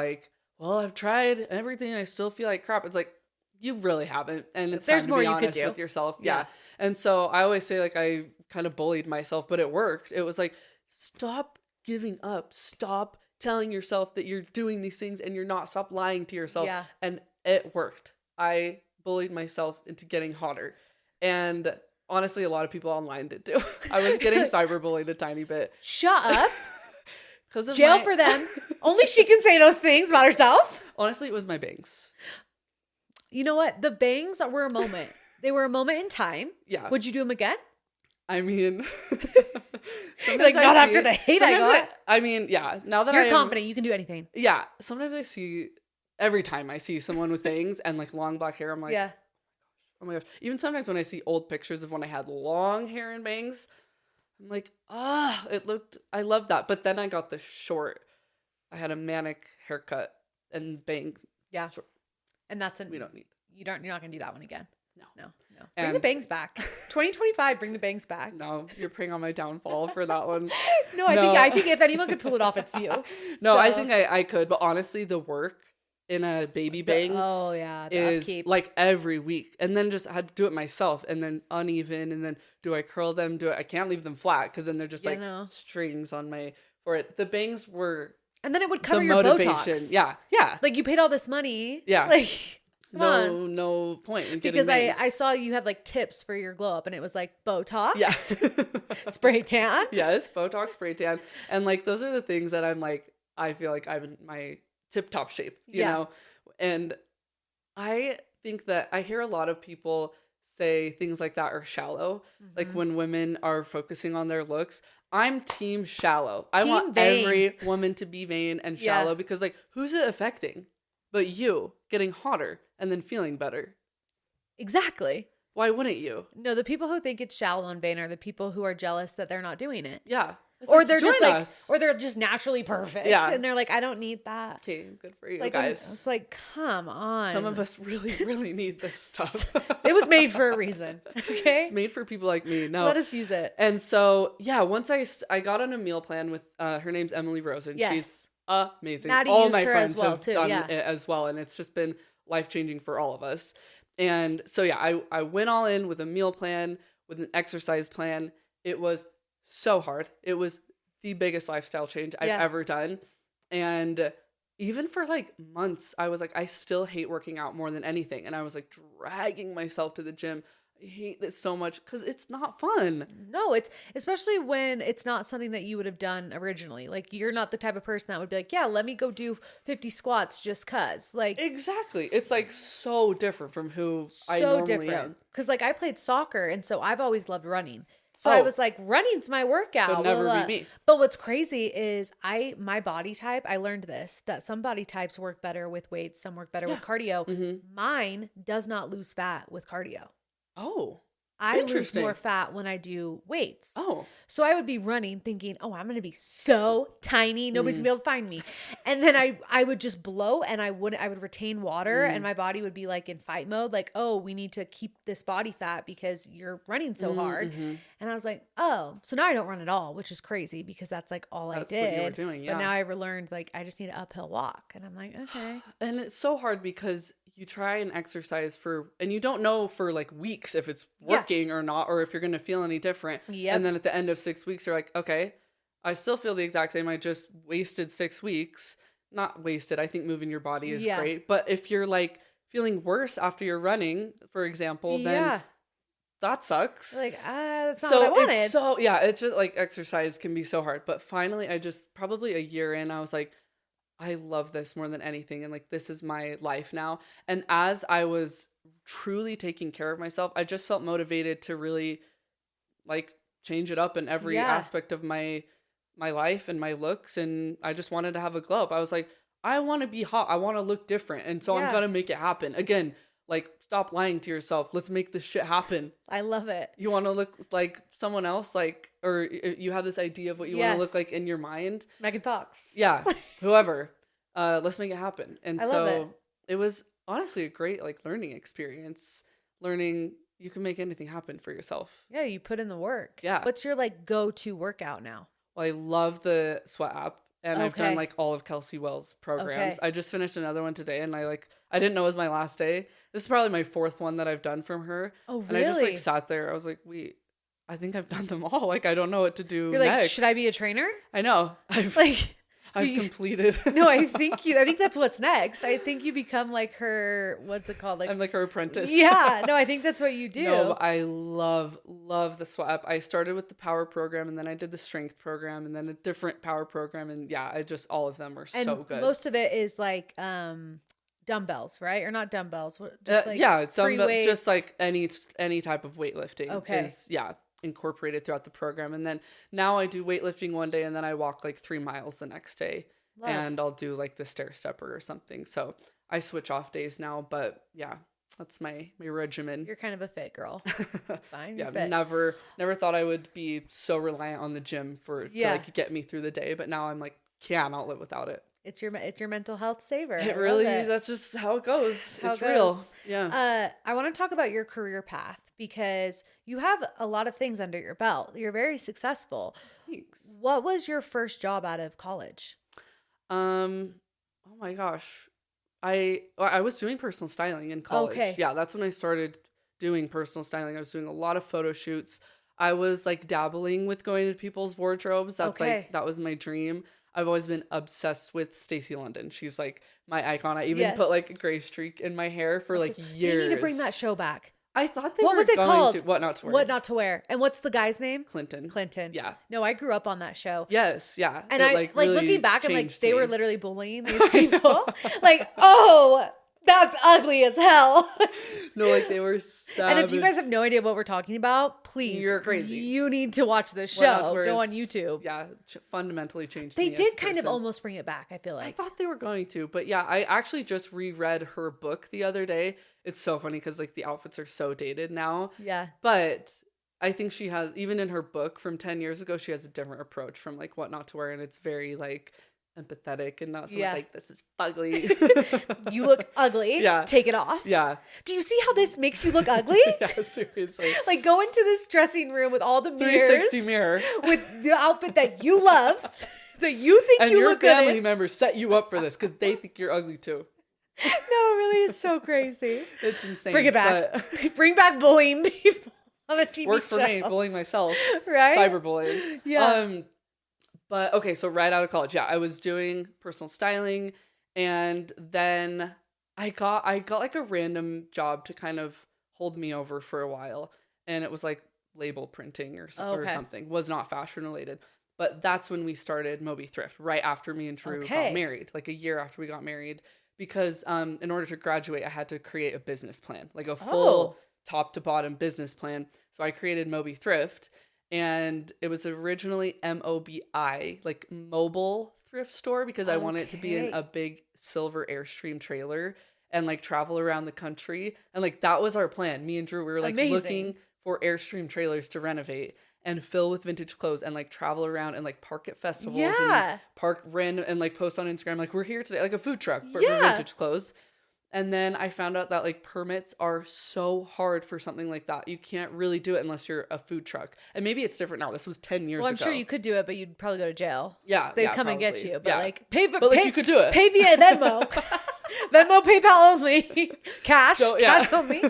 tried everything. I still feel like crap. It's like, you really haven't. And it's there's time more to be you honest could do with yourself. Yeah. And so I always say like I kind of bullied myself, but it worked. It was like, stop giving up. Stop telling yourself that you're doing these things and you're not. Stop lying to yourself. Yeah. And it worked. I bullied myself into getting hotter. And honestly, a lot of people online did too. I was getting cyberbullied a tiny bit. Shut up. Jail for them. Only she can say those things about herself. Honestly, it was my bangs. You know what? The bangs were a moment. They were a moment in time. Yeah. Would you do them again? I mean, like not after the hate I got. I mean, yeah. Now that you're confident, you can do anything. Yeah. Sometimes every time I see someone with bangs and like long black hair, I'm like, oh my gosh. Even sometimes when I see old pictures of when I had long hair and bangs, I'm like, I love that. But then I got the short. I had a manic haircut and bang. Yeah. Short. And that's we don't need. You're not gonna do that one again. No. Bring the bangs back. 2025, bring the bangs back. No, you're preying on my downfall for that one. No, I think if anyone could pull it off, it's you. No, so. I think I could, but honestly, the work in a baby bang is upkeep. Like every week, and then just had to do it myself, and then uneven, and then do I curl them? I can't leave them flat because then they're just strings on my forehead. The bangs were, and then it would cover your Botox. Yeah. Like you paid all this money. Yeah. Like. No point in getting because I saw you had like tips for your glow up and it was like Botox. Yes. Spray tan. Yes, Botox, spray tan. And like those are the things that I'm like, I feel like I'm in my tip top shape, you know? And I think that I hear a lot of people say things like that are shallow. Like when women are focusing on their looks. I'm team shallow. I want vain. Every woman to be vain and shallow because like who's it affecting? But you getting hotter and then feeling better. Exactly. Why wouldn't you? No, the people who think it's shallow and vain are the people who are jealous that they're not doing it. Yeah. Or like, they're just like, or they're just naturally perfect. Yeah. And they're like, I don't need that. Okay, good for you like, guys. It's like, come on. Some of us really, really need this stuff. It was made for a reason. Okay. It's made for people like me. No. Let us use it. And so, yeah, once I got on a meal plan with, her name's Emily Rosen. Yes. She's amazing. Maddie all used my her friends as well, have too. done it as well. And it's just been life-changing for all of us. And so, yeah, I went all in with a meal plan, with an exercise plan. It was so hard. It was the biggest lifestyle change I've ever done. And even for like months, I was like, I still hate working out more than anything. And I was like dragging myself to the gym. I hate this so much because it's not fun. No, it's especially when it's not something that you would have done originally. Like you're not the type of person that would be like, yeah, let me go do 50 squats just cause. Like exactly. It's like so different from who I normally am. Because like I played soccer and so I've always loved running. So I was like, running's my workout. Would never be me. But what's crazy is my body type, I learned this, that some body types work better with weights, some work better with cardio. Mm-hmm. Mine does not lose fat with cardio. Oh, I lose more fat when I do weights. Oh. So I would be running thinking, oh, I'm going to be so tiny. Nobody's going to be able to find me. And then I would just blow and I would retain water and my body would be like in fight mode. Like, oh, we need to keep this body fat because you're running so hard. Mm-hmm. And I was like, oh, so now I don't run at all, which is crazy because that's like all I did. That's what you were doing, yeah. But now I learned like I just need an uphill walk. And I'm like, okay. And it's so hard because you try and exercise and you don't know for like weeks if it's working or not, or if you're going to feel any different. Yep. And then at the end of 6 weeks, you're like, okay, I still feel the exact same. I just wasted 6 weeks. Not wasted. I think moving your body is great. But if you're like feeling worse after you're running, for example, then that sucks. Like, that's not what I wanted. It's just like exercise can be so hard. But finally, I just probably a year in, I was like, I love this more than anything. And like, this is my life now. And as I was truly taking care of myself, I just felt motivated to really like change it up in every aspect of my life and my looks. And I just wanted to have a glow up. I was like, I want to be hot. I want to look different. And so I'm going to make it happen. Again, like, stop lying to yourself. Let's make this shit happen. I love it. You want to look like someone else, like, or you have this idea of what you want to look like in your mind. Megan Fox. Yeah, whoever. Let's make it happen. And so it was honestly a great like learning experience. Learning you can make anything happen for yourself. Yeah, you put in the work. Yeah. What's your like go-to workout now? Well, I love the Sweat app. And I've done like all of Kelsey Wells' programs. I just finished another one today and I didn't know it was my last day. This is probably my fourth one that I've done from her. Oh, really? And I just like sat there. I was like, wait, I think I've done them all. Like, I don't know what to do You're next. Like, should I be a trainer? I know. I've completed. No, I think that's what's next. I think you become like her, what's it called? Like I'm like her apprentice. Yeah. No, I think that's what you do. No, I love the Sweat app. I started with the power program and then I did the strength program and then a different power program. And all of them are so good. Most of it is like, dumbbells, right? Or not dumbbells. Just like free weights. Just like any type of weightlifting is incorporated throughout the program. And then now I do weightlifting one day and then I walk like 3 miles the next day. Love. And I'll do like the stair stepper or something. So I switch off days now, but that's my regimen. You're kind of a fit girl. That's fine. Never thought I would be so reliant on the gym to like get me through the day, but now I'm like, cannot live without it. It's your mental health saver. It really is. That's just how it goes. It's real. Yeah. I want to talk about your career path because you have a lot of things under your belt. You're very successful. Thanks. What was your first job out of college? Oh my gosh. I was doing personal styling in college. Okay. Yeah, that's when I started doing personal styling. I was doing a lot of photo shoots. I was like dabbling with going to people's wardrobes. That's like, that was my dream. I've always been obsessed with Stacey London. She's like my icon. I even put like a gray streak in my hair for like years. You need to bring that show back. I thought they what were was it going called? to What Not to Wear. What Not to Wear. And what's the guy's name? Clinton. Yeah. No, I grew up on that show. Yes, yeah. And I like really looking back, I'm like, they were me. Literally bullying these people. Like, oh, that's ugly as hell. No, like they were savage. And if you guys have no idea what we're talking about, please, you're crazy. You need to watch this show. Go on YouTube. Yeah, fundamentally changed. They did kind of almost bring it back. I feel like I thought they were going to, but yeah, I actually just reread her book the other day. It's so funny because like the outfits are so dated now. Yeah, but I think she has, even in her book from 10 years ago, she has a different approach from like What Not to Wear, and it's very like empathetic and not so much like, this is ugly. You look ugly. Yeah. Take it off. Yeah. Do you see how this makes you look ugly? Yeah, seriously. Like go into this dressing room with all the mirrors. 360 mirror. With the outfit that you love, that you think and you your look good in. family members set you up for this because they think you're ugly too. No, it really is so crazy. It's insane. Bring it back. Bring back bullying people on a TV show. Worked for me, bullying myself. Right? Cyberbullying. Yeah. But okay, so right out of college, yeah, I was doing personal styling, and then I got like a random job to kind of hold me over for a while, and it was like label printing or something. Was not fashion related. But that's when we started Moby Thrift, right after me and Drew got married, like a year after we got married, because in order to graduate, I had to create a business plan, like a full top to bottom business plan. So I created Moby Thrift. And it was originally MOBI, like mobile thrift store, because I wanted it to be in a big silver Airstream trailer and like travel around the country. And like that was our plan. Me and Drew, we were like looking for Airstream trailers to renovate and fill with vintage clothes and like travel around and like park at festivals and park random and like post on Instagram like we're here today, like a food truck for vintage clothes. And then I found out that like permits are so hard for something like that. You can't really do it unless you're a food truck. And maybe it's different now. This was 10 years ago. Well, I'm sure you could do it, but you'd probably go to jail. Yeah. They'd come and get you. But like pay you could do it. Pay via Venmo. Venmo, PayPal only. Cash only.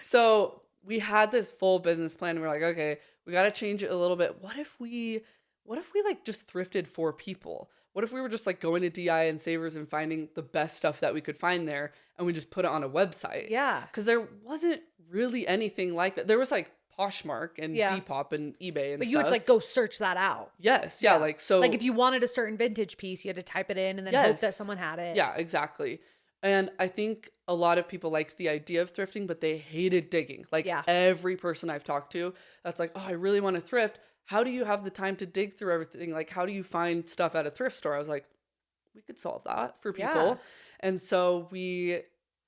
So we had this full business plan. And we're like, okay, we got to change it a little bit. What if we like just thrifted for people? What if we were just like going to DI and Savers and finding the best stuff that we could find there and we just put it on a website? Yeah. Because there wasn't really anything like that. There was like Poshmark and Depop and eBay and but stuff. you had to like go search that out. Yes. Yeah. Like so. Like if you wanted a certain vintage piece, you had to type it in and then hope that someone had it. Yeah, exactly. And I think a lot of people liked the idea of thrifting, but they hated digging. Like every person I've talked to that's like, oh, I really want to thrift. How do you have the time to dig through everything? Like, how do you find stuff at a thrift store? I was like, we could solve that for people. Yeah. And so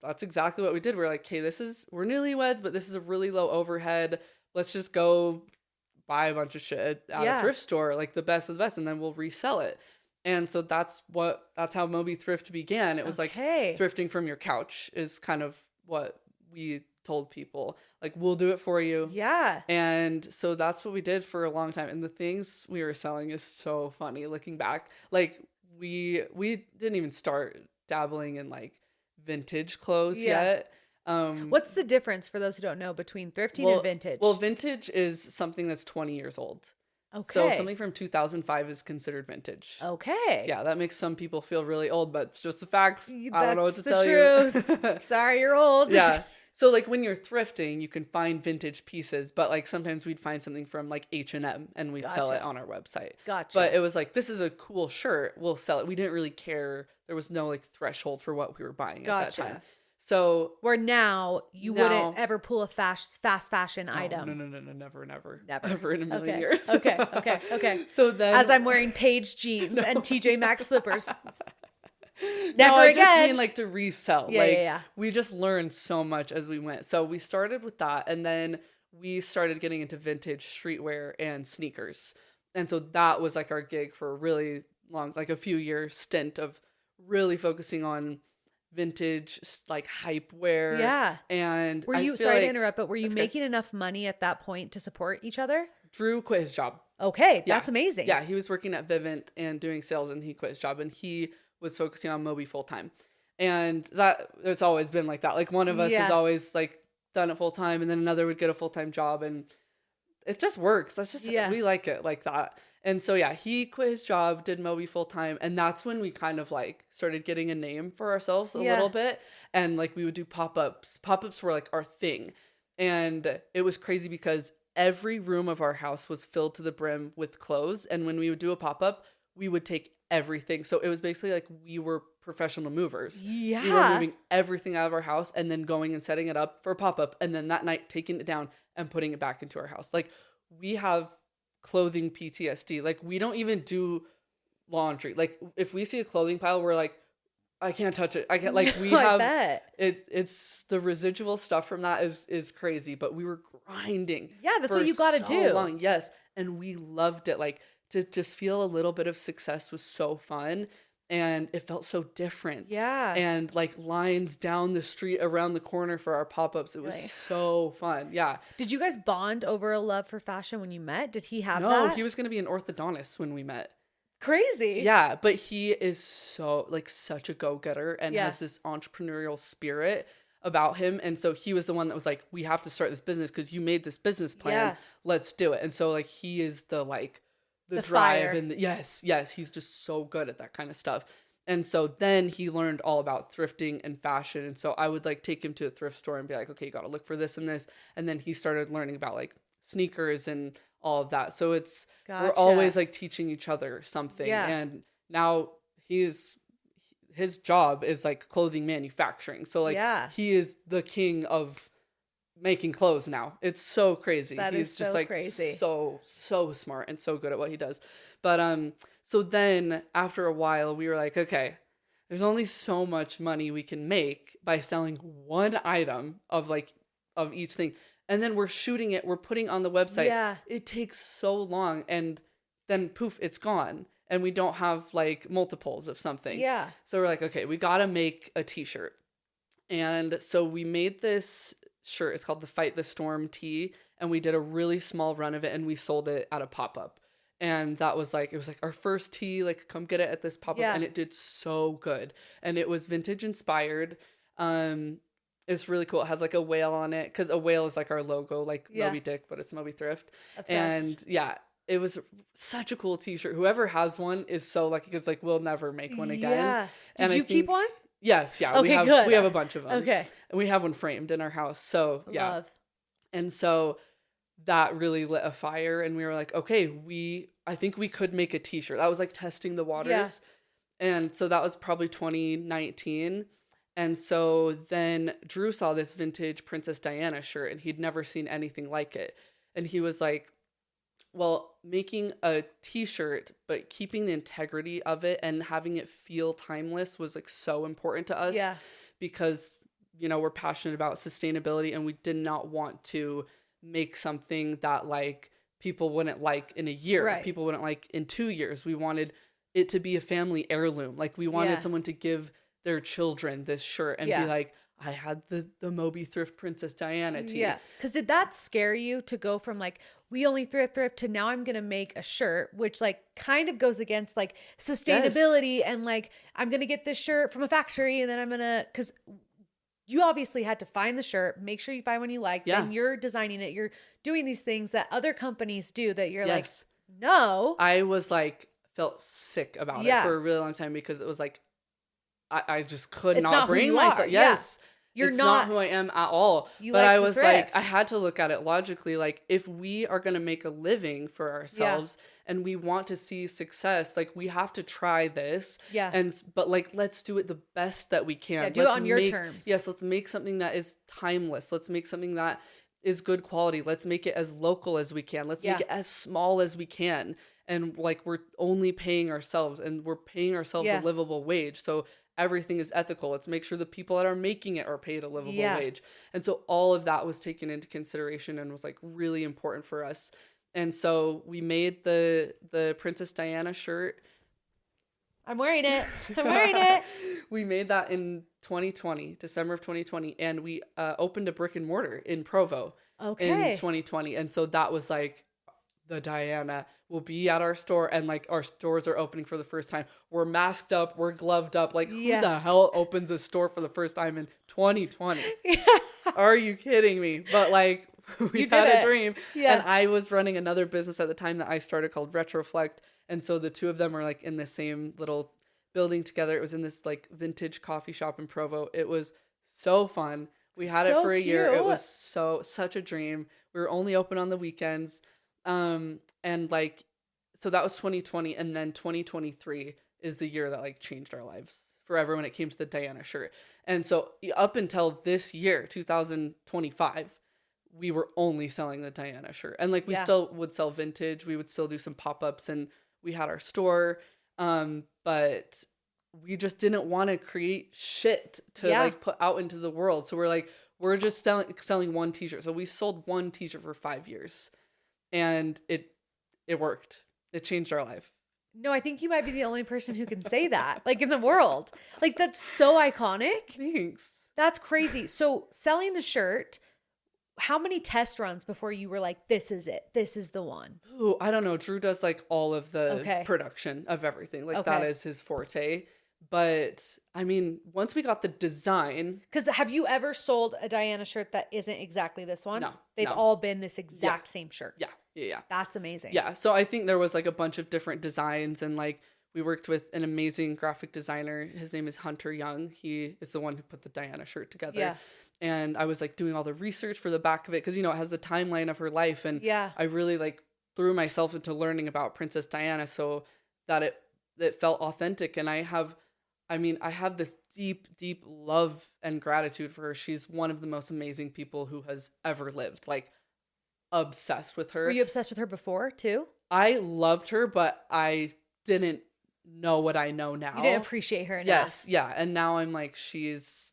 that's exactly what we did. We're like, okay, we're newlyweds, but this is a really low overhead. Let's just go buy a bunch of shit at a thrift store, like the best of the best, and then we'll resell it. And so that's how Moby Thrift began. It was like thrifting from your couch is kind of what we told people, like, we'll do it for you. Yeah. And so that's what we did for a long time. And the things we were selling is so funny looking back. Like we didn't even start dabbling in like vintage clothes yet. What's the difference for those who don't know between thrifting and vintage? Well, vintage is something that's 20 years old. Okay. So something from 2005 is considered vintage. Okay. Yeah, that makes some people feel really old, but it's just the facts. I don't know what to tell you. Sorry, you're old. Yeah. So like when you're thrifting, you can find vintage pieces, but like sometimes we'd find something from like H&M and we'd sell it on our website. Gotcha. But it was like, this is a cool shirt, we'll sell it. We didn't really care. There was no like threshold for what we were buying at that time. So where now you wouldn't ever pull a fast fashion item. No, never. Ever in a million years. Okay. So then, as I'm wearing Paige jeans and TJ Maxx slippers. Never again. I just mean like to resell. We just learned so much as we went. So we started with that, and then we started getting into vintage streetwear and sneakers. And so that was like our gig for a really long, like a few year stint of really focusing on vintage, like hype wear. Yeah. And were you, sorry to interrupt, but were you making enough money at that point to support each other? Drew quit his job. Okay. That's amazing. Yeah. He was working at Vivint and doing sales, and he quit his job, and he was focusing on Moby full time. And that, it's always been like that. Like one of us has always like done it full time, and then another would get a full-time job, and it just works. That's just, we like it like that. And so, yeah, he quit his job, did Moby full time. And that's when we kind of like started getting a name for ourselves a little bit. And like we would do pop-ups. Pop-ups were like our thing. And it was crazy because every room of our house was filled to the brim with clothes. And when we would do a pop-up, we would take everything. So it was basically like we were professional movers. Yeah. We were moving everything out of our house and then going and setting it up for a pop-up. And then that night taking it down and putting it back into our house. Like we have clothing PTSD. Like we don't even do laundry. Like if we see a clothing pile, we're like, I can't touch it. I can't, like we have, it's the residual stuff from that is crazy, but we were grinding. Yeah. That's what you got to do. Long. Yes. And we loved it. Like to just feel a little bit of success was so fun. And it felt so different. Yeah. And like lines down the street around the corner for our pop-ups. It was so fun. Yeah. Did you guys bond over a love for fashion when you met? Did he have that? No, he was going to be an orthodontist when we met. Crazy. Yeah. But he is so like such a go-getter and has this entrepreneurial spirit about him. And so he was the one that was like, we have to start this business because you made this business plan. Yeah. Let's do it. And so like he is the like the drive fire. And yes, he's just so good at that kind of stuff. And so then he learned all about thrifting and fashion. And so I would like take him to a thrift store and be like, okay, you got to look for this and this. And then he started learning about like sneakers and all of that. So it's, we're always like teaching each other something. Yeah. And now his job is like clothing manufacturing. So like he is the king of making clothes now. It's so crazy. He's just so like crazy. So smart and so good at what he does. But so then after a while we were like, okay, there's only so much money we can make by selling one item of each thing. And then we're shooting it, we're putting on the website. Yeah. It takes so long and then poof, it's gone. And we don't have like multiples of something. Yeah. So we're like, okay, we got to make a t-shirt. And so we made this shirt. It's called the Fight the Storm tee. And we did a really small run of it and we sold it at a pop-up. And that was like, it was like our first tee, like come get it at this pop-up. Yeah. And it did so good. And it was vintage inspired. It's really cool. It has like a whale on it because a whale is like our logo, like Moby Dick, but it's Moby Thrift. Obsessed. And yeah, it was such a cool t-shirt. Whoever has one is so lucky because like we'll never make one again. Yeah. Did you keep one? Yes, yeah. Okay, good. We have a bunch of them. Okay. And we have one framed in our house. So yeah. Love. And so that really lit a fire and we were like, okay, I think we could make a t-shirt. That was like testing the waters. Yeah. And so that was probably 2019. And so then Drew saw this vintage Princess Diana shirt and he'd never seen anything like it. And he was like, well, making a t-shirt, but keeping the integrity of it and having it feel timeless was like so important to us. Yeah. Because, you know, we're passionate about sustainability and we did not want to make something that like people wouldn't like in a year. Right. People wouldn't like in 2 years. We wanted it to be a family heirloom. Like we wanted someone to give their children this shirt and be like, I had the Moby Thrift Princess Diana tee. Yeah. Because did that scare you to go from like, we only thrift to now I'm going to make a shirt, which like kind of goes against like sustainability and like, I'm going to get this shirt from a factory and then I'm going to, because you obviously had to find the shirt, make sure you find one you like, then you're designing it. You're doing these things that other companies do that you're like, no. I was like, felt sick about it for a really long time because it was like, I just could not bring myself. Yes. It's not who I am at all. But I was like, I had to look at it logically. Like if we are going to make a living for ourselves and we want to see success, like we have to try this. Yeah. But like, let's do it the best that we can. Yeah, do it on your terms. Yes. Let's make something that is timeless. Let's make something that is good quality. Let's make it as local as we can. Let's make it as small as we can. And like, we're only paying ourselves and we're paying ourselves a livable wage. So everything is ethical. Let's make sure the people that are making it are paid a livable wage. And so all of that was taken into consideration and was like really important for us. And so we made the Princess Diana shirt I'm wearing it. I'm wearing it. We made that in 2020, December of 2020. And we opened a brick and mortar in Provo in 2020. And so that was like, the Diana will be at our store, and like our stores are opening for the first time. We're masked up. We're gloved up. Like who the hell opens a store for the first time in 2020? Yeah. Are you kidding me? But like we had a dream. Yeah. And I was running another business at the time that I started called Retroflect. And so the two of them were like in the same little building together. It was in this like vintage coffee shop in Provo. It was so fun. We had it for a year. It was such a dream. We were only open on the weekends. And like, so that was 2020. And then 2023 is the year that like changed our lives forever when it came to the Diana shirt. And so up until this year, 2025, we were only selling the Diana shirt. And like, we still would sell vintage. We would still do some pop-ups, and we had our store. But we just didn't want to create shit to like put out into the world. So we're like, we're just selling one t-shirt. So we sold one t-shirt for 5 years. And it worked. It changed our life. No, I think you might be the only person who can say that, like in the world. Like that's so iconic. Thanks. That's crazy. So selling the shirt, how many test runs before you were like, this is it. This is the one? Ooh, I don't know. Drew does like all of the production of everything. Like that is his forte. But I mean, once we got the design. Because have you ever sold a Diana shirt that isn't exactly this one? No. They've all been this exact same shirt. Yeah. That's amazing. Yeah. So I think there was like a bunch of different designs, and like we worked with an amazing graphic designer. His name is Hunter Young. He is the one who put the Diana shirt together. Yeah. And I was like doing all the research for the back of it because, you know, it has the timeline of her life. And I really like threw myself into learning about Princess Diana so that it felt authentic. And I have this deep, deep love and gratitude for her. She's one of the most amazing people who has ever lived. Like, obsessed with her. Were you obsessed with her before too? I loved her, but I didn't know what I know now. You didn't appreciate her enough. Yes, yeah. And now I'm like, she's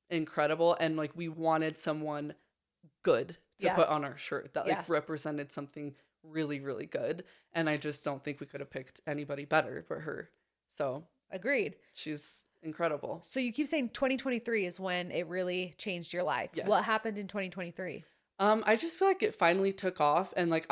incredible. And like, we wanted someone good to put on our shirt that like represented something really, really good. And I just don't think we could have picked anybody better but her. So agreed. She's incredible. So you keep saying 2023 is when it really changed your life. Yes. What happened in 2023? I just feel like it finally took off, and like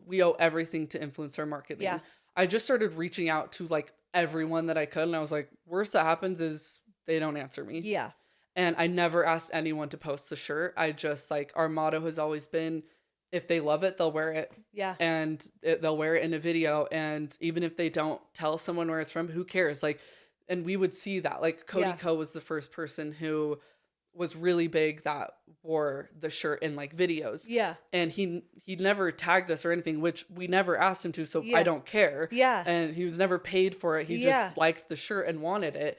we owe everything to influencer marketing. Yeah. I just started reaching out to like everyone that I could, and I was like, worst that happens is they don't answer me. Yeah. And I never asked anyone to post the shirt. I just like, our motto has always been, if they love it, they'll wear it. Yeah. And they'll wear it in a video. And even if they don't tell someone where it's from, who cares? Like, and we would see that. Like, Cody Co was the first person who was really big that wore the shirt in like videos. Yeah. And he never tagged us or anything, which we never asked him to. So I don't care. Yeah. And he was never paid for it. He just liked the shirt and wanted it.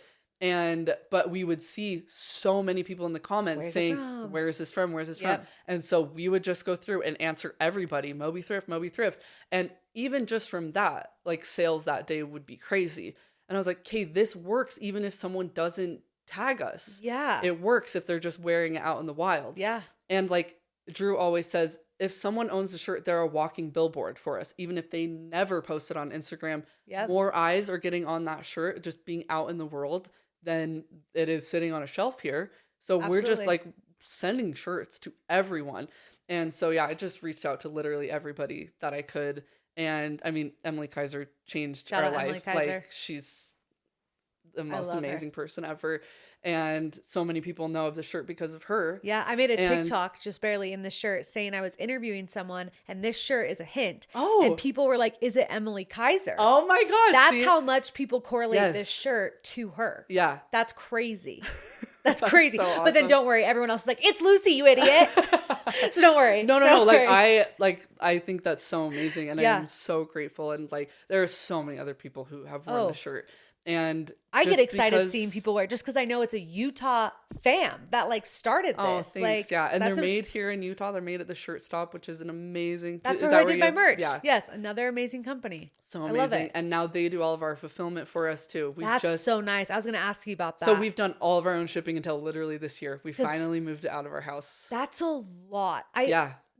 But we would see so many people in the comments saying, where is this from? Where is this from? And so we would just go through and answer everybody, Moby thrift, Moby thrift. And even just from that, like, sales that day would be crazy. And I was like, okay, this works even if someone doesn't tag us. Yeah. It works if they're just wearing it out in the wild. Yeah. And like Drew always says, if someone owns a shirt, they're a walking billboard for us. Even if they never post it on Instagram, more eyes are getting on that shirt just being out in the world than it is sitting on a shelf here. So we're just like sending shirts to everyone. And so, yeah, I just reached out to literally everybody that I could. And I mean, Emily Kaiser changed our life. Like, she's the most amazing person ever. And so many people know of the shirt because of her. Yeah, I made a TikTok just barely in this shirt saying I was interviewing someone and this shirt is a hint. Oh. And people were like, is it Emily Kaiser? Oh my gosh. That's how much people correlate this shirt to her. Yeah. That's crazy. That's crazy. So awesome. But then don't worry. Everyone else is like, it's Lucy, you idiot. So don't worry. No. I think that's so amazing. And I'm so grateful. And like, there are so many other people who have worn the shirt. And I get excited seeing people wear it just because I know it's a Utah fam that like started this. Oh, thanks. Like, yeah. And they're made here in Utah. They're made at the Shirt Stop, which is an amazing. That's where I did my merch. Yeah. Yes. Another amazing company. So amazing. I love it. And now they do all of our fulfillment for us too. That's so nice. I was going to ask you about that. So we've done all of our own shipping until literally this year. We finally moved it out of our house. That's a lot.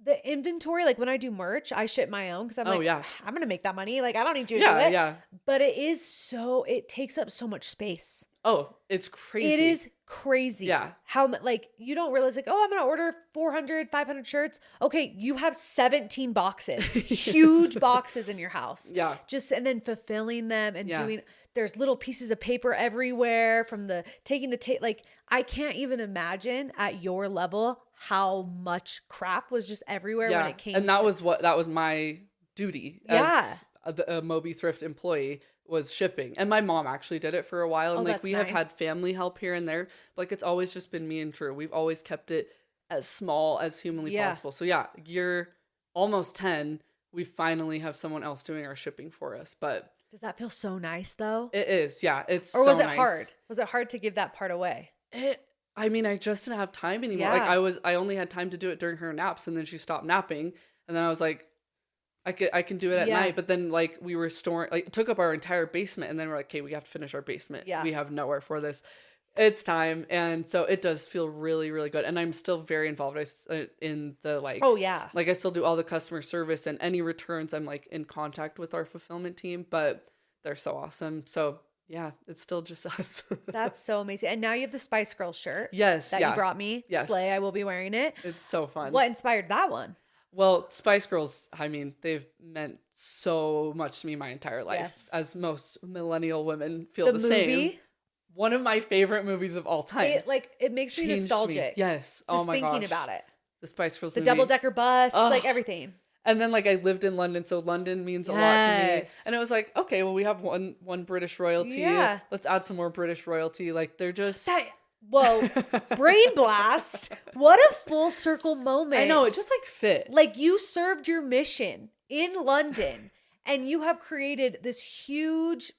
the inventory, like when I do merch, I ship my own because I'm I'm going to make that money. Like I don't need you to do it. Yeah. But it takes up so much space. Oh, it's crazy. It is crazy. Yeah. How like you don't realize like, oh, I'm going to order 400, 500 shirts. Okay. You have 17 boxes, huge boxes in your house. Yeah. And then fulfilling them and there's little pieces of paper everywhere from like I can't even imagine at your level how much crap was just everywhere when it came. And that was my duty as a Moby thrift employee, was shipping. And my mom actually did it for a while. And like we have had family help here and there. But like it's always just been me and Drew. We've always kept it as small as humanly possible. So year almost 10, we finally have someone else doing our shipping for us. But does that feel so nice though? It is, yeah. Or was it hard? Was it hard to give that part away? I mean, I just didn't have time anymore. Yeah. Like I only had time to do it during her naps, and then she stopped napping, and then I was like, I can do it at night. But then like we were storing, like it took up our entire basement, and then we're like, okay, we have to finish our basement. Yeah. We have nowhere for this. It's time. And so it does feel really, really good. And I'm still very involved in the like, like I still do all the customer service, and any returns I'm like in contact with our fulfillment team, but they're so awesome. So yeah, it's still just us. That's so amazing. And now you have the Spice Girls shirt. Yes. That you brought me. Yes. Slay, I will be wearing it. It's so fun. What inspired that one? Well, Spice Girls, I mean, they've meant so much to me my entire life, as most millennial women feel the same. One of my favorite movies of all time. It makes me nostalgic. Yes. Just thinking about it. The Spice Girls the movie. double-decker bus, like everything. And then like I lived in London, so London means a lot to me. And it was like, okay, well we have one British royalty. Yeah. Let's add some more British royalty. Like they're just whoa, brain blast. What a full circle moment. I know, it's just like fit. Like you served your mission in London and you have created this huge,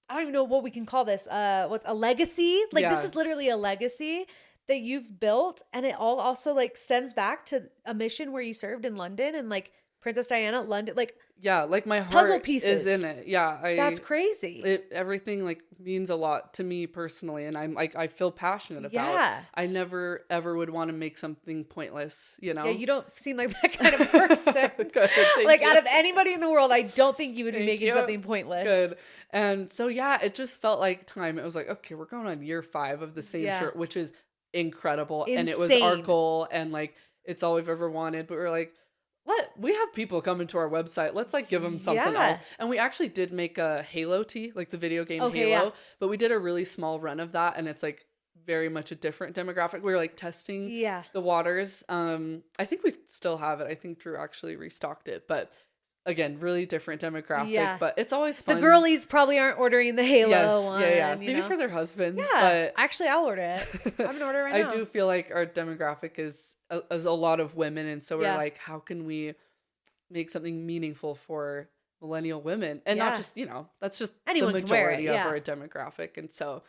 I don't even know what we can call this. What's a legacy? Like this is literally a legacy that you've built, and it all also like stems back to a mission where you served in London and like Princess Diana, London, like like my heart puzzle pieces is in it. That's crazy. Everything like means a lot to me personally, and I'm like I feel passionate about. Yeah, I never ever would want to make something pointless. You know? Yeah, you don't seem like that kind of person. Good, like out of anybody in the world, I don't think you would be making something pointless. Good. And so it just felt like time. It was like, okay, we're going on year 5 of the same shirt, which is incredible. Insane. And it was our goal, and like it's all we've ever wanted. But we're like, we have people come into our website. Let's like give them something else. And we actually did make a Halo tee, like the video game Halo, but we did a really small run of that, and it's like very much a different demographic. We were like testing the waters. I think we still have it. I think Drew actually restocked it, but again, really different demographic, but it's always fun. The girlies probably aren't ordering the Halo one. Maybe for their husbands. Yeah, but actually, I'll order it. I'm gonna order it right now. I do feel like our demographic is a lot of women, and so we're like, how can we make something meaningful for millennial women, and not just that's just anyone the majority of our demographic, and so.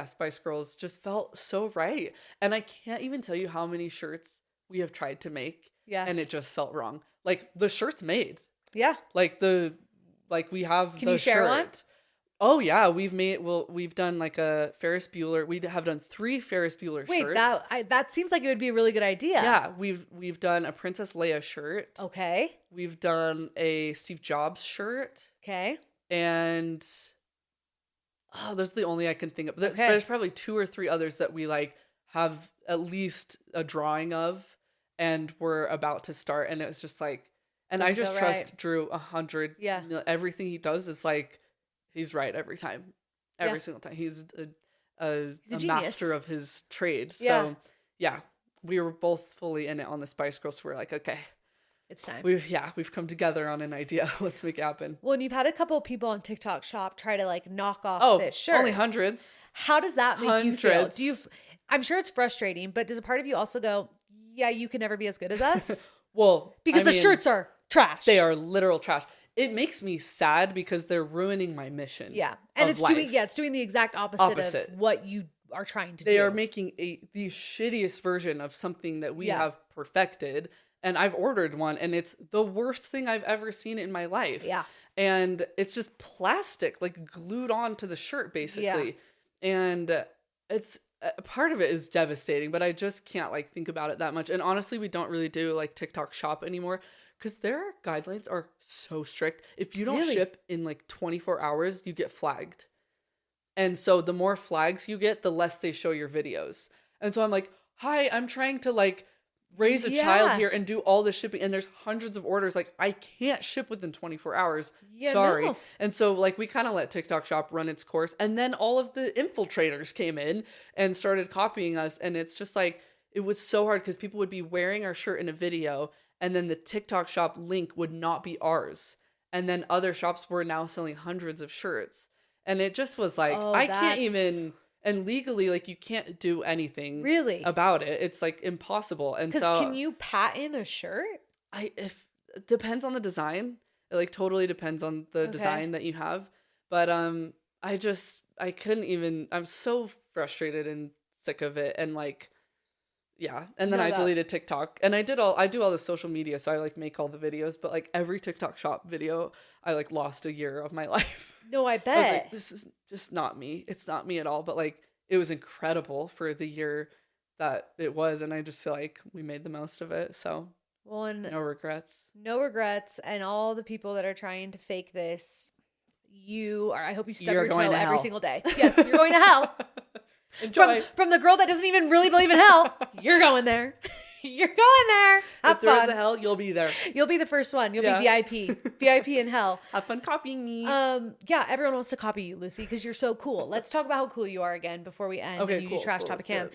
Spice Girls just felt so right, and I can't even tell you how many shirts we have tried to make, and it just felt wrong. Like the shirt's made. Yeah. Like we have Can you share one? Oh yeah, we've done like a Ferris Bueller. We have done 3 Ferris Bueller shirts. Wait, that seems like it would be a really good idea. Yeah, we've done a Princess Leia shirt. Okay. We've done a Steve Jobs shirt. Okay. And those are the only I can think of. But there's probably 2 or 3 others that we like have at least a drawing of, and we're about to start, and it's just like, and I just trust Drew 100. Yeah. Everything he does is like, he's right every time, every single time. He's a master of his trade. So we were both fully in it on the Spice Girls. So we're like, okay, it's time. We've come together on an idea. Let's make it happen. Well, and you've had a couple of people on TikTok shop try to like knock off this shirt. Only hundreds. How does that make you feel? I'm sure it's frustrating, but does a part of you also go, yeah, you can never be as good as us? Well, because the shirts are trash. They are literal trash. It makes me sad because they're ruining my mission. Yeah. And it's doing the exact opposite of what you are trying to do. They are making the shittiest version of something that we have perfected. And I've ordered one, and it's the worst thing I've ever seen in my life. Yeah. And it's just plastic, like glued onto the shirt, basically. Yeah. And part of it is devastating, but I just can't like think about it that much. And honestly, we don't really do like TikTok shop anymore because their guidelines are so strict. If you don't ship in like 24 hours, you get flagged. And so the more flags you get, the less they show your videos. And so I'm like, hi, I'm trying to like raise a child here and do all the shipping. And there's hundreds of orders. Like I can't ship within 24 hours. Yeah, sorry. No. And so like we kind of let TikTok shop run its course. And then all of the infiltrators came in and started copying us. And it's just like, it was so hard because people would be wearing our shirt in a video. And then the TikTok shop link would not be ours. And then other shops were now selling hundreds of shirts. And it just was like, I can't even, and legally, like you can't do anything about it. It's like impossible. And so can you patent a shirt? It depends on the design. It like totally depends on the design that you have. But I couldn't even, I'm so frustrated and sick of it. And like, yeah. And then I deleted TikTok and I do all the social media. So I like make all the videos, but like every TikTok shop video, I like lost a year of my life. No, I bet. I was like, this is just not me. It's not me at all. But like, it was incredible for the year that it was. And I just feel like we made the most of it. So no regrets. No regrets. And all the people that are trying to fake this, I hope you stub your toe every single day. Yes, you're going to hell. Enjoy. From the girl that doesn't even really believe in hell, you're going there. You're going there. Have if there's a hell, you'll be there. You'll be the first one. You'll be VIP. VIP in hell. Have fun copying me. Yeah, everyone wants to copy you, Lucy, because you're so cool. Let's talk about how cool you are again before we end. Okay, and cool. Trash Topic Cam.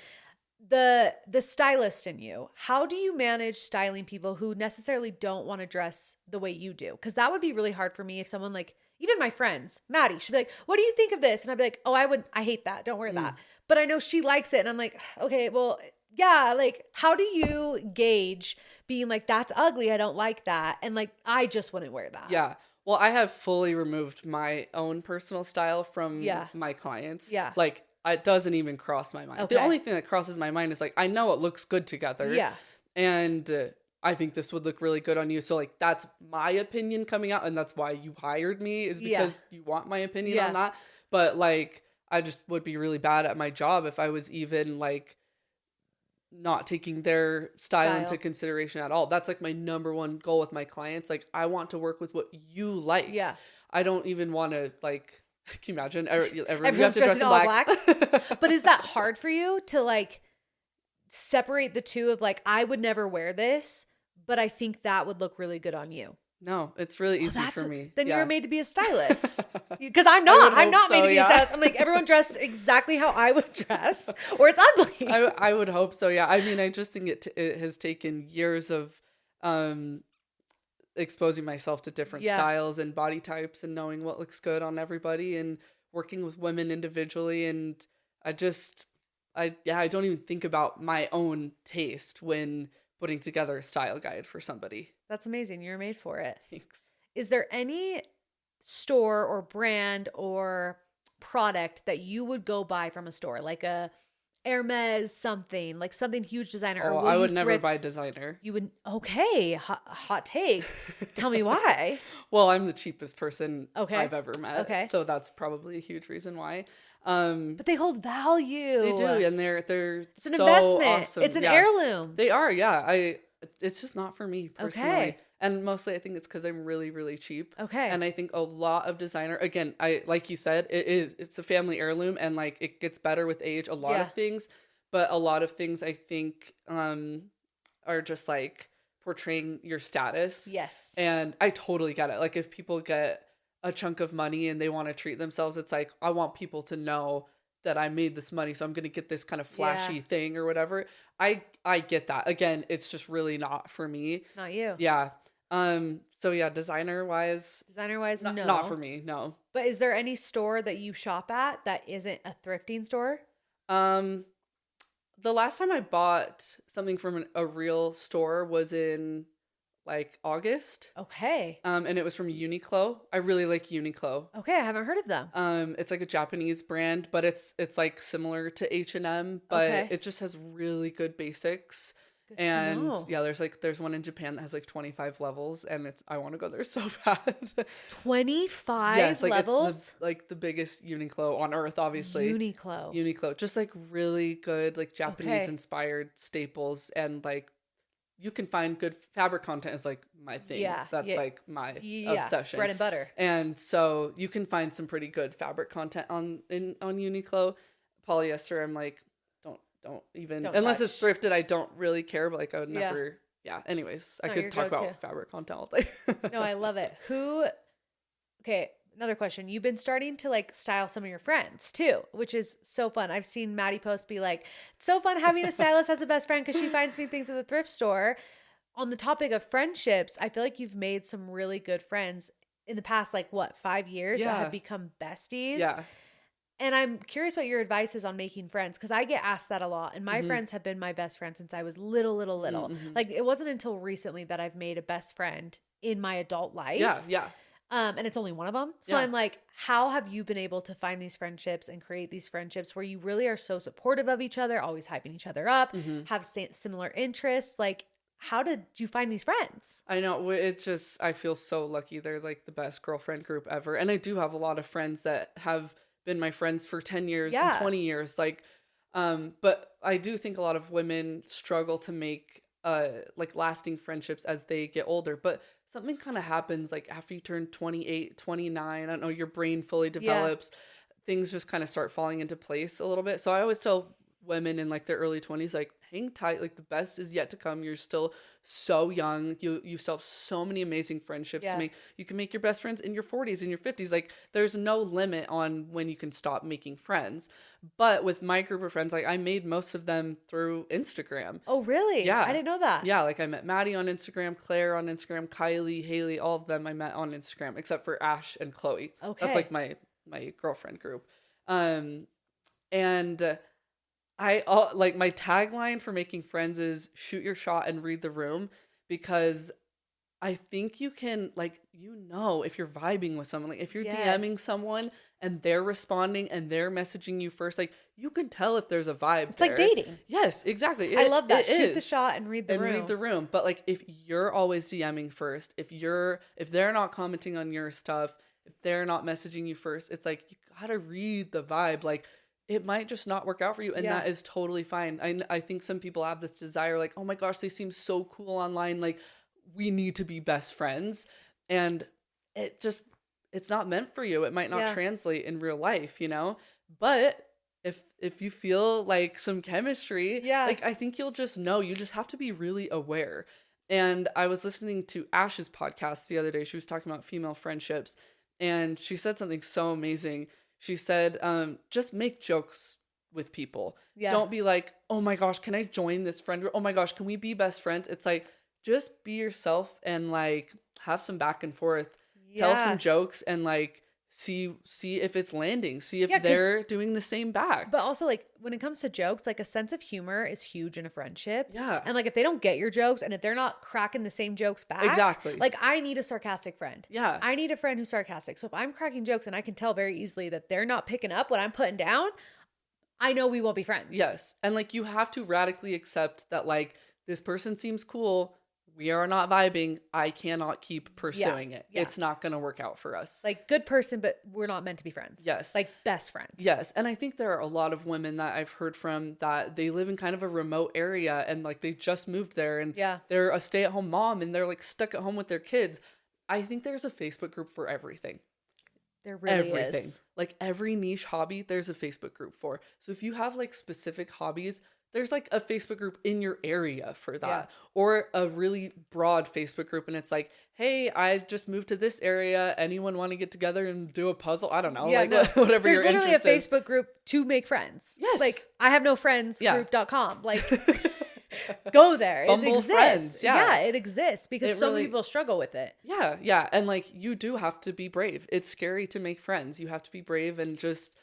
The stylist in you. How do you manage styling people who necessarily don't want to dress the way you do? Because that would be really hard for me if someone like, even my friends, Maddie, she'd be like, what do you think of this? And I'd be like, I hate that. Don't wear that. But I know she likes it. And I'm like, okay, well, yeah. Like, how do you gauge being like, that's ugly, I don't like that. And like, I just wouldn't wear that. Yeah. Well, I have fully removed my own personal style from my clients. Yeah. Like, it doesn't even cross my mind. Okay. The only thing that crosses my mind is like, I know it looks good together. Yeah. And I think this would look really good on you. So like, that's my opinion coming out. And that's why you hired me, is because you want my opinion on that. But like, I just would be really bad at my job if I was even like not taking their style into consideration at all. That's like my number one goal with my clients. Like, I want to work with what you like. Yeah. I don't even want to like, can you imagine? Everyone's dressed in all black. But is that hard for you to like separate the two of like, I would never wear this, but I think that would look really good on you? No, it's really easy for me. Then you're made to be a stylist. Because I'm not. I'm not made to be a stylist. I'm like, everyone dress exactly how I would dress, or it's ugly. I would hope so, yeah. I mean, I just think it has taken years of exposing myself to different styles and body types and knowing what looks good on everybody and working with women individually. And I don't even think about my own taste when putting together a style guide for somebody. That's amazing. You're made for it. Thanks. Is there any store or brand or product that you would go buy from a store? Like a Hermes something, like something huge designer? Or I would never buy designer. You would? Okay. Hot take. Tell me why. Well, I'm the cheapest person I've ever met. Okay. So that's probably a huge reason why. But they hold value. They do. And they're it's an so investment. Awesome. It's an heirloom. They are. Yeah. It's just not for me personally. Okay. And mostly I think it's because I'm really, really cheap. Okay. And I think a lot of designer, again, like you said, it's a family heirloom and like it gets better with age, a lot of things. But a lot of things I think are just like portraying your status. Yes. And I totally get it. Like if people get a chunk of money and they want to treat themselves, it's like, I want people to know that I made this money, so I'm going to get this kind of flashy thing or whatever. I get that. Again, it's just really not for me. It's not you. Yeah. So yeah, designer wise, no. Not for me, no. But is there any store that you shop at that isn't a thrifting store? The last time I bought something from a real store was in like August. Okay. And it was from Uniqlo. I really like Uniqlo. Okay, I haven't heard of them. It's like a Japanese brand, but it's like similar to H&M, but it just has really good basics. Good and to know. yeah, there's one in Japan that has like 25 levels, and I want to go there so bad. 25 yes, like levels? it's the biggest Uniqlo on earth, obviously. Uniqlo, just like really good, like Japanese inspired staples, and like you can find good fabric content is like my thing. Yeah, that's like my obsession, bread and butter. And so you can find some pretty good fabric content on Uniqlo. Polyester, I'm like, don't even unless it's thrifted. I don't really care, but like I would never. Yeah. Anyways, I could talk about fabric content all day. No, I love it. Okay. Another question. You've been starting to like style some of your friends too, which is so fun. I've seen Maddie post be like, it's so fun having a stylist as a best friend because she finds me things at the thrift store. On the topic of friendships, I feel like you've made some really good friends in the past, like 5 years that have become besties. Yeah. And I'm curious what your advice is on making friends, because I get asked that a lot. And my friends have been my best friend since I was little. Like it wasn't until recently that I've made a best friend in my adult life. Yeah. And it's only one of them. So I'm like, how have you been able to find these friendships and create these friendships where you really are so supportive of each other, always hyping each other up, have similar interests? Like, how did you find these friends? I know. I feel so lucky. They're like the best girlfriend group ever. And I do have a lot of friends that have been my friends for 10 years and 20 years. Like, but I do think a lot of women struggle to make like lasting friendships as they get older. But something kind of happens like after you turn 28, 29, I don't know, your brain fully develops. Things just kind of start falling into place a little bit. So I always tell women in like their early 20s, like, hang tight, like the best is yet to come. You're still so young. You still have so many amazing friendships to make. You can make your best friends in your 40s and your 50s. Like there's no limit on when you can stop making friends. But with my group of friends, like I made most of them through Instagram. Oh, really? Yeah. I didn't know that. Yeah, like I met Maddie on Instagram, Claire on Instagram, Kylie, Haley, all of them I met on Instagram, except for Ash and Chloe. Okay. That's like my girlfriend group. And like my tagline for making friends is shoot your shot and read the room, because I think you can, like, if you're vibing with someone, like if you're DMing someone and they're responding and they're messaging you first, like you can tell if there's a vibe. It's like dating. Yes, exactly. I love that. Shoot the shot and read the room. Read the room. But like if you're always DMing first, if they're not commenting on your stuff, if they're not messaging you first, it's like you gotta read the vibe. Like it might just not work out for you, and that is totally fine. I think some people have this desire, like, oh my gosh, they seem so cool online, like we need to be best friends, and it's not meant for you. It might not translate in real life, but if you feel like some chemistry, like I think you'll just know. You just have to be really aware. And I was listening to Ash's podcast the other day. She was talking about female friendships, and she said something so amazing. She said, just make jokes with people. Yeah. Don't be like, oh my gosh, can I join this friend group? Oh my gosh, can we be best friends? It's like, just be yourself and like have some back and forth. Tell some jokes and like see if it's landing. See if they're doing the same back. But also like when it comes to jokes, like a sense of humor is huge in a friendship. Yeah. And like if they don't get your jokes and if they're not cracking the same jokes back. Exactly. Like I need a sarcastic friend. Yeah. I need a friend who's sarcastic. So if I'm cracking jokes and I can tell very easily that they're not picking up what I'm putting down, I know we won't be friends. Yes. And like you have to radically accept that like this person seems cool. We are not vibing. I cannot keep pursuing it. Yeah. It's not going to work out for us. Like good person, but we're not meant to be friends. Yes. Like best friends. Yes. And I think there are a lot of women that I've heard from that they live in kind of a remote area and like they just moved there and they're a stay-at-home mom and they're like stuck at home with their kids. I think there's a Facebook group for everything. There really is. Like every niche hobby, there's a Facebook group for. So if you have like specific hobbies, there's like a Facebook group in your area for that, or a really broad Facebook group. And it's like, hey, I just moved to this area. Anyone want to get together and do a puzzle? I don't know. Yeah, like whatever there's your literally interest a Facebook group to make friends. Yes. Like I have no friends group.com. Like go there. Bumble it exists. Friends. Yeah. It exists because so many people struggle with it. Yeah. Yeah. And like you do have to be brave. It's scary to make friends. You have to be brave and just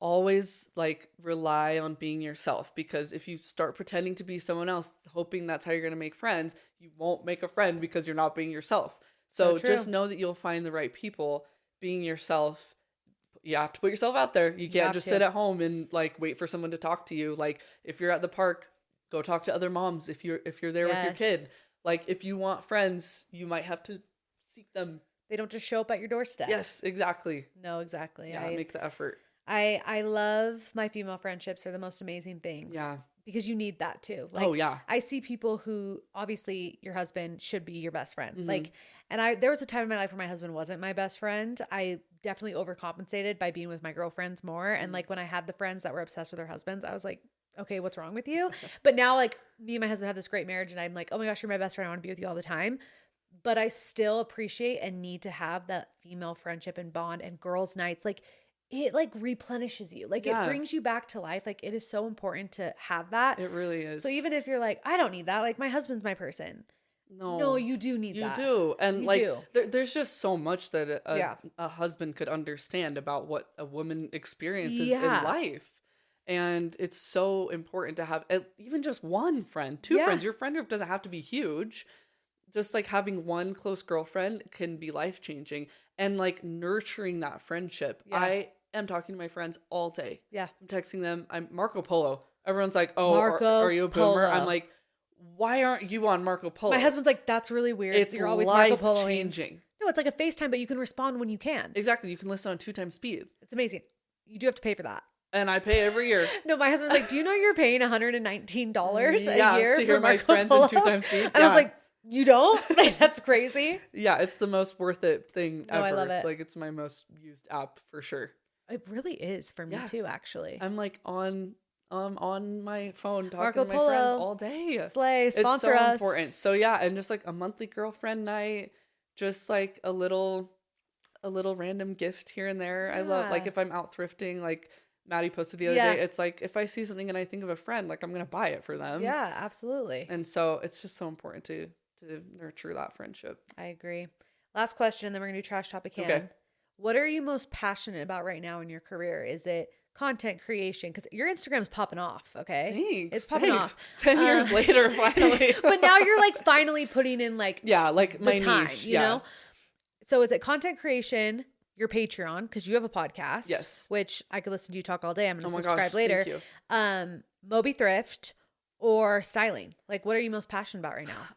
always like rely on being yourself, because if you start pretending to be someone else, hoping that's how you're going to make friends, you won't make a friend because you're not being yourself. So just know that you'll find the right people. Being yourself, you have to put yourself out there. You can't just sit at home and like wait for someone to talk to you. Like if you're at the park, go talk to other moms if you're there with your kid. Like, if you want friends, you might have to seek them. They don't just show up at your doorstep. Yes, exactly. No, exactly. Yeah, make the effort. I love my female friendships. They're the most amazing things. Yeah. Because you need that too. Like, oh, yeah. I see people who, obviously your husband should be your best friend. Like, and there was a time in my life where my husband wasn't my best friend. I definitely overcompensated by being with my girlfriends more. And like, when I had the friends that were obsessed with their husbands, I was like, okay, what's wrong with you? But now, like, me and my husband have this great marriage and I'm like, oh my gosh, you're my best friend. I want to be with you all the time. But I still appreciate and need to have that female friendship and bond and girls' nights. Like, it like replenishes you. Like, it brings you back to life. Like, it is so important to have that. It really is. So even if you're like, I don't need that. Like, my husband's my person. No, you do need that. You do. And like, there's just so much that a husband could understand about what a woman experiences in life. And it's so important to have even just one friend, two friends. Your friend group doesn't have to be huge. Just like having one close girlfriend can be life-changing, and like nurturing that friendship. I am talking to my friends all day. Yeah. I'm texting them. I'm Marco Polo. Everyone's like, oh, are you a boomer? I'm like, why aren't you on Marco Polo? My husband's like, that's really weird. You're always Marco Poloing. Changing. No, it's like a FaceTime, but you can respond when you can. Exactly. You can listen on 2x speed. It's amazing. You do have to pay for that. And I pay every year. No, my husband's like, do you know you're paying $119 a year to hear for my Marco friends Polo? in 2x speed? And I was like, you don't? Like, that's crazy. Yeah, it's the most worth it thing ever. I love it. Like, it's my most used app for sure. It really is for me too, actually. I'm like on my phone talking Marco to my Polo, friends all day. Slay, sponsor us. It's so important. So yeah, and just like a monthly girlfriend night, just like a little random gift here and there. Yeah. I love, like, if I'm out thrifting, like Maddie posted the other day, it's like, if I see something and I think of a friend, like, I'm gonna buy it for them. Yeah, absolutely. And so it's just so important to nurture that friendship. I agree. Last question, and then we're gonna do trash topic can. Okay. What are you most passionate about right now in your career? Is it content creation? Because your Instagram's popping off, okay? Thanks. It's popping off. 10 years later, finally. But now you're like finally putting in like like the my time, niche, you know? So is it content creation, your Patreon, because you have a podcast, yes, which I could listen to you talk all day. I'm going to subscribe later. Thank you. Moby thrift or styling? Like, what are you most passionate about right now?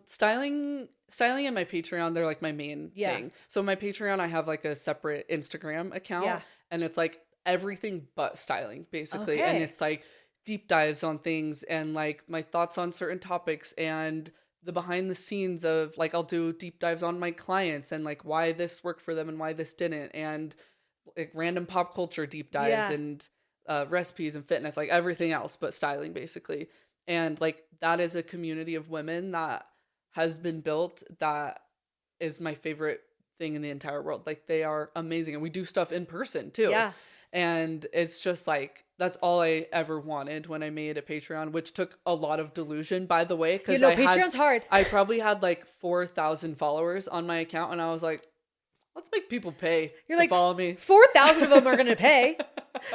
Styling and my Patreon, they're like my main thing. So my Patreon, I have like a separate Instagram account, and it's like everything but styling, basically. Okay. And it's like deep dives on things and like my thoughts on certain topics and the behind the scenes of, like, I'll do deep dives on my clients and like why this worked for them and why this didn't, and like random pop culture deep dives and recipes and fitness, like everything else but styling, basically. And like, that is a community of women that has been built that is my favorite thing in the entire world. Like, they are amazing. And we do stuff in person too. Yeah. And it's just like, that's all I ever wanted when I made a Patreon, which took a lot of delusion, by the way. Because Patreon's hard. I probably had like 4,000 followers on my account, and I was like, let's make people pay to follow me. 4,000 of them are going to pay.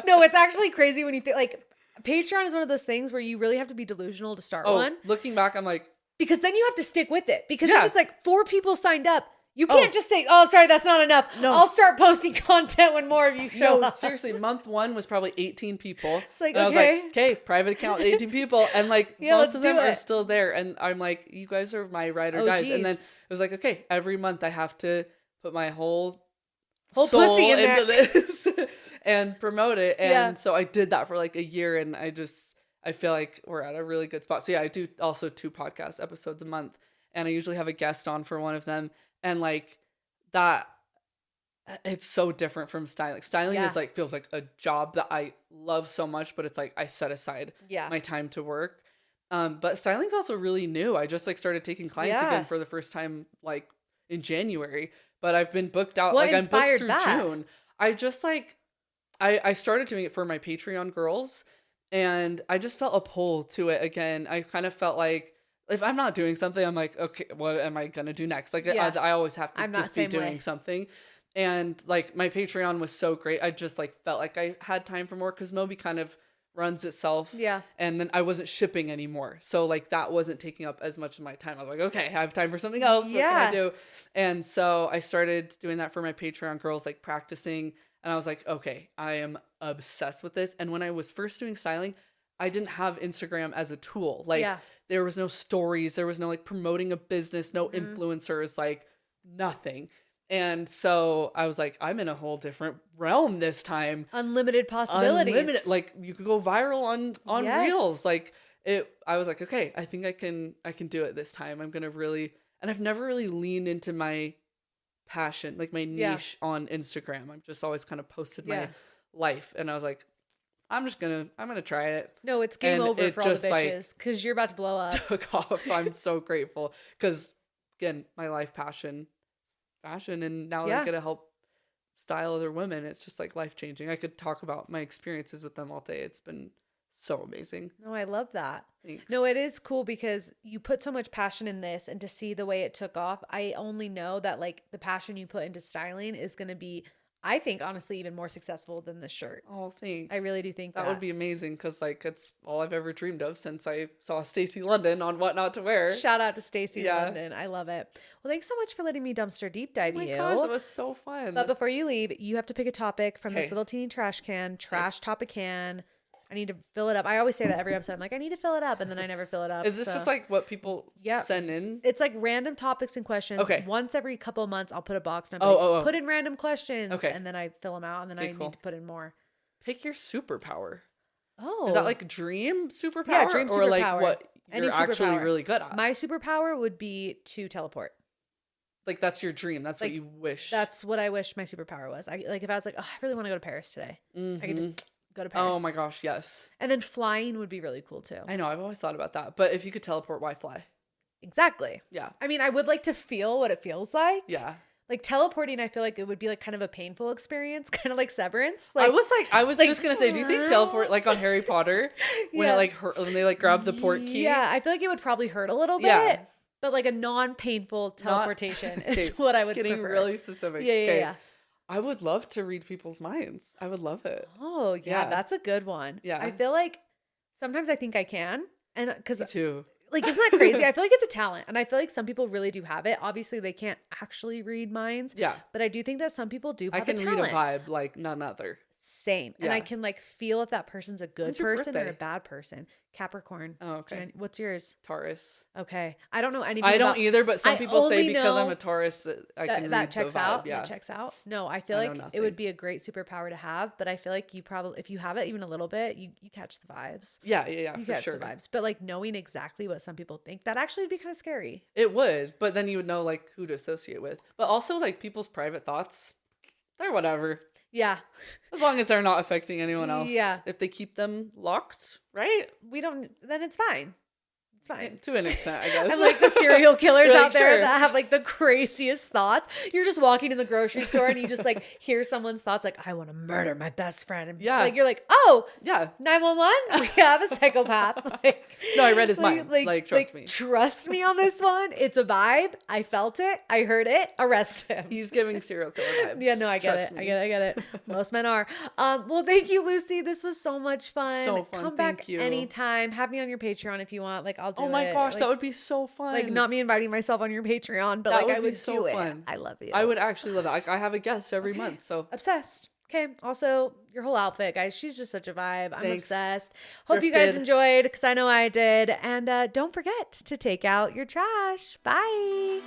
No, it's actually crazy when you think, like, Patreon is one of those things where you really have to be delusional to start one. Looking back, I'm like, because then you have to stick with it. Because then it's like 4 people signed up. You can't just say, oh, sorry, that's not enough. No. I'll start posting content when more of you show up. Seriously, month 1 was probably 18 people. It's like, and I was like, okay, private account, 18 people. And like, most of them are still there. And I'm like, you guys are my ride or dies. And then it was like, okay, every month I have to put my whole soul pussy into this and promote it. And so I did that for like a year, and I feel like we're at a really good spot. So yeah, I do also 2 podcast episodes a month, and I usually have a guest on for one of them. And like that, it's so different from styling. Styling is like, feels like a job that I love so much, but it's like I set aside my time to work. But styling's also really new. I just like started taking clients again for the first time like in January, but I've been booked out. What I'm booked through that? June. I just like, I started doing it for my Patreon girls, and I just felt a pull to it again. I kind of felt like, if I'm not doing something, I'm like, okay, what am I going to do next? Like, I always have to just be doing something. And like, my Patreon was so great. I just like felt like I had time for more, because Moby kind of runs itself. Yeah. And then I wasn't shipping anymore. So like, that wasn't taking up as much of my time. I was like, okay, I have time for something else. What can I do? And so I started doing that for my Patreon girls, like practicing. And I was like, okay, I am obsessed with this. And when I was first doing styling, I didn't have Instagram as a tool. Like there was no stories, there was no like promoting a business, no influencers, like nothing. And so I was like, I'm in a whole different realm this time. Unlimited possibilities. Unlimited. Like you could go viral on Reels. Like I was like, okay, I think I can do it this time. I'm going to really, and I've never really leaned into my passion, like my niche on Instagram. I've just always kind of posted my life. And I was like, I'm going to try it. No, it's game over for all the bitches because you're about to blow up. Took off. I'm so grateful because again, my life passion, fashion, and now I'm going to help style other women. It's just like life changing. I could talk about my experiences with them all day. It's been so amazing. No, I love that. Thanks. No, it is cool because you put so much passion in this, and to see the way it took off, I only know that like the passion you put into styling is going to be, I think, honestly, even more successful than this shirt. Oh, thanks. I really do think that would be amazing because like it's all I've ever dreamed of since I saw Stacey London on What Not to Wear. Shout out to Stacey London. I love it. Well, thanks so much for letting me dumpster deep dive you. Oh my gosh, that was so fun. But before you leave, you have to pick a topic from this little teeny trash topic can. I need to fill it up. I always say that every episode. I'm like, I need to fill it up, and then I never fill it up. Is this just like what people send in? It's like random topics and questions. Okay. Once every couple of months, I'll put a box and I'll put in random questions. Okay. And then I fill them out, and then I need to put in more. Pick your superpower. Oh. Is that like dream superpower? Yeah, dream superpower. Or like what you're actually superpower. really good at? My superpower would be to teleport. Like that's your dream. That's like, what you wish. That's what I wish my superpower was. If I was like, oh, I really want to go to Paris today. I could just go to Paris. Oh my gosh, yes. And then flying would be really cool too. I know, I've always thought about that. But if you could teleport, why fly? Exactly. Yeah. I mean, I would like to feel what it feels like. Yeah. Like teleporting, I feel like it would be like kind of a painful experience, kind of like Severance. Like, I was just gonna say, do you think teleport like on Harry Potter when it like hurt, when they like grab the port key? Yeah, I feel like it would probably hurt a little bit. Yeah. But like a non-painful teleportation is what I would getting prefer. Really specific. Yeah. I would love to read people's minds. I would love it. Oh, yeah. That's a good one. Yeah. I feel like sometimes I think I can. And because me too. Like, isn't that crazy? I feel like it's a talent. And I feel like some people really do have it. Obviously, they can't actually read minds. Yeah. But I do think that some people do have a talent. I can read a vibe like none other. Same. Yeah. And I can like feel if that person's a good person or a bad person. Capricorn. Oh, okay. What's yours? Taurus. Okay. I don't know anything I don't either, but some people say because I'm a Taurus I can read that checks the vibe. out. Yeah. That checks out. No, I feel like it would be a great superpower to have, but I feel like you probably, if you have it even a little bit, you catch the vibes. Yeah, you catch the vibes. But like knowing exactly what some people think, that actually would be kind of scary. It would, but then you would know like who to associate with. But also like people's private thoughts, they're whatever. Yeah. As long as they're not affecting anyone else. Yeah. If they keep them locked, right? Then it's fine. It's fine. To an extent, I guess. I'm like the serial killers out there that have like the craziest thoughts. You're just walking in the grocery store and you just like hear someone's thoughts like, I want to murder my best friend. And like you're like, oh, yeah, 911? We have a psychopath. Like, no, I read his mind. Like, trust me. Trust me on this one. It's a vibe. I felt it. I heard it. Arrest him. He's giving serial killer vibes. Yeah, no, I get it. I get it. Most men are. Well, thank you, Lucy. This was so much fun. So fun. Come back anytime. Have me on your Patreon if you want. Like, I'll do it. Oh my gosh, that would be so fun. Like, not me inviting myself on your Patreon, but that like I would so do it. Fun. I love you. I would actually love it. I have a guest every month, so obsessed. Okay. Also, your whole outfit, guys. She's just such a vibe. I'm obsessed. Hope you guys enjoyed, because I know I did. And don't forget to take out your trash. Bye.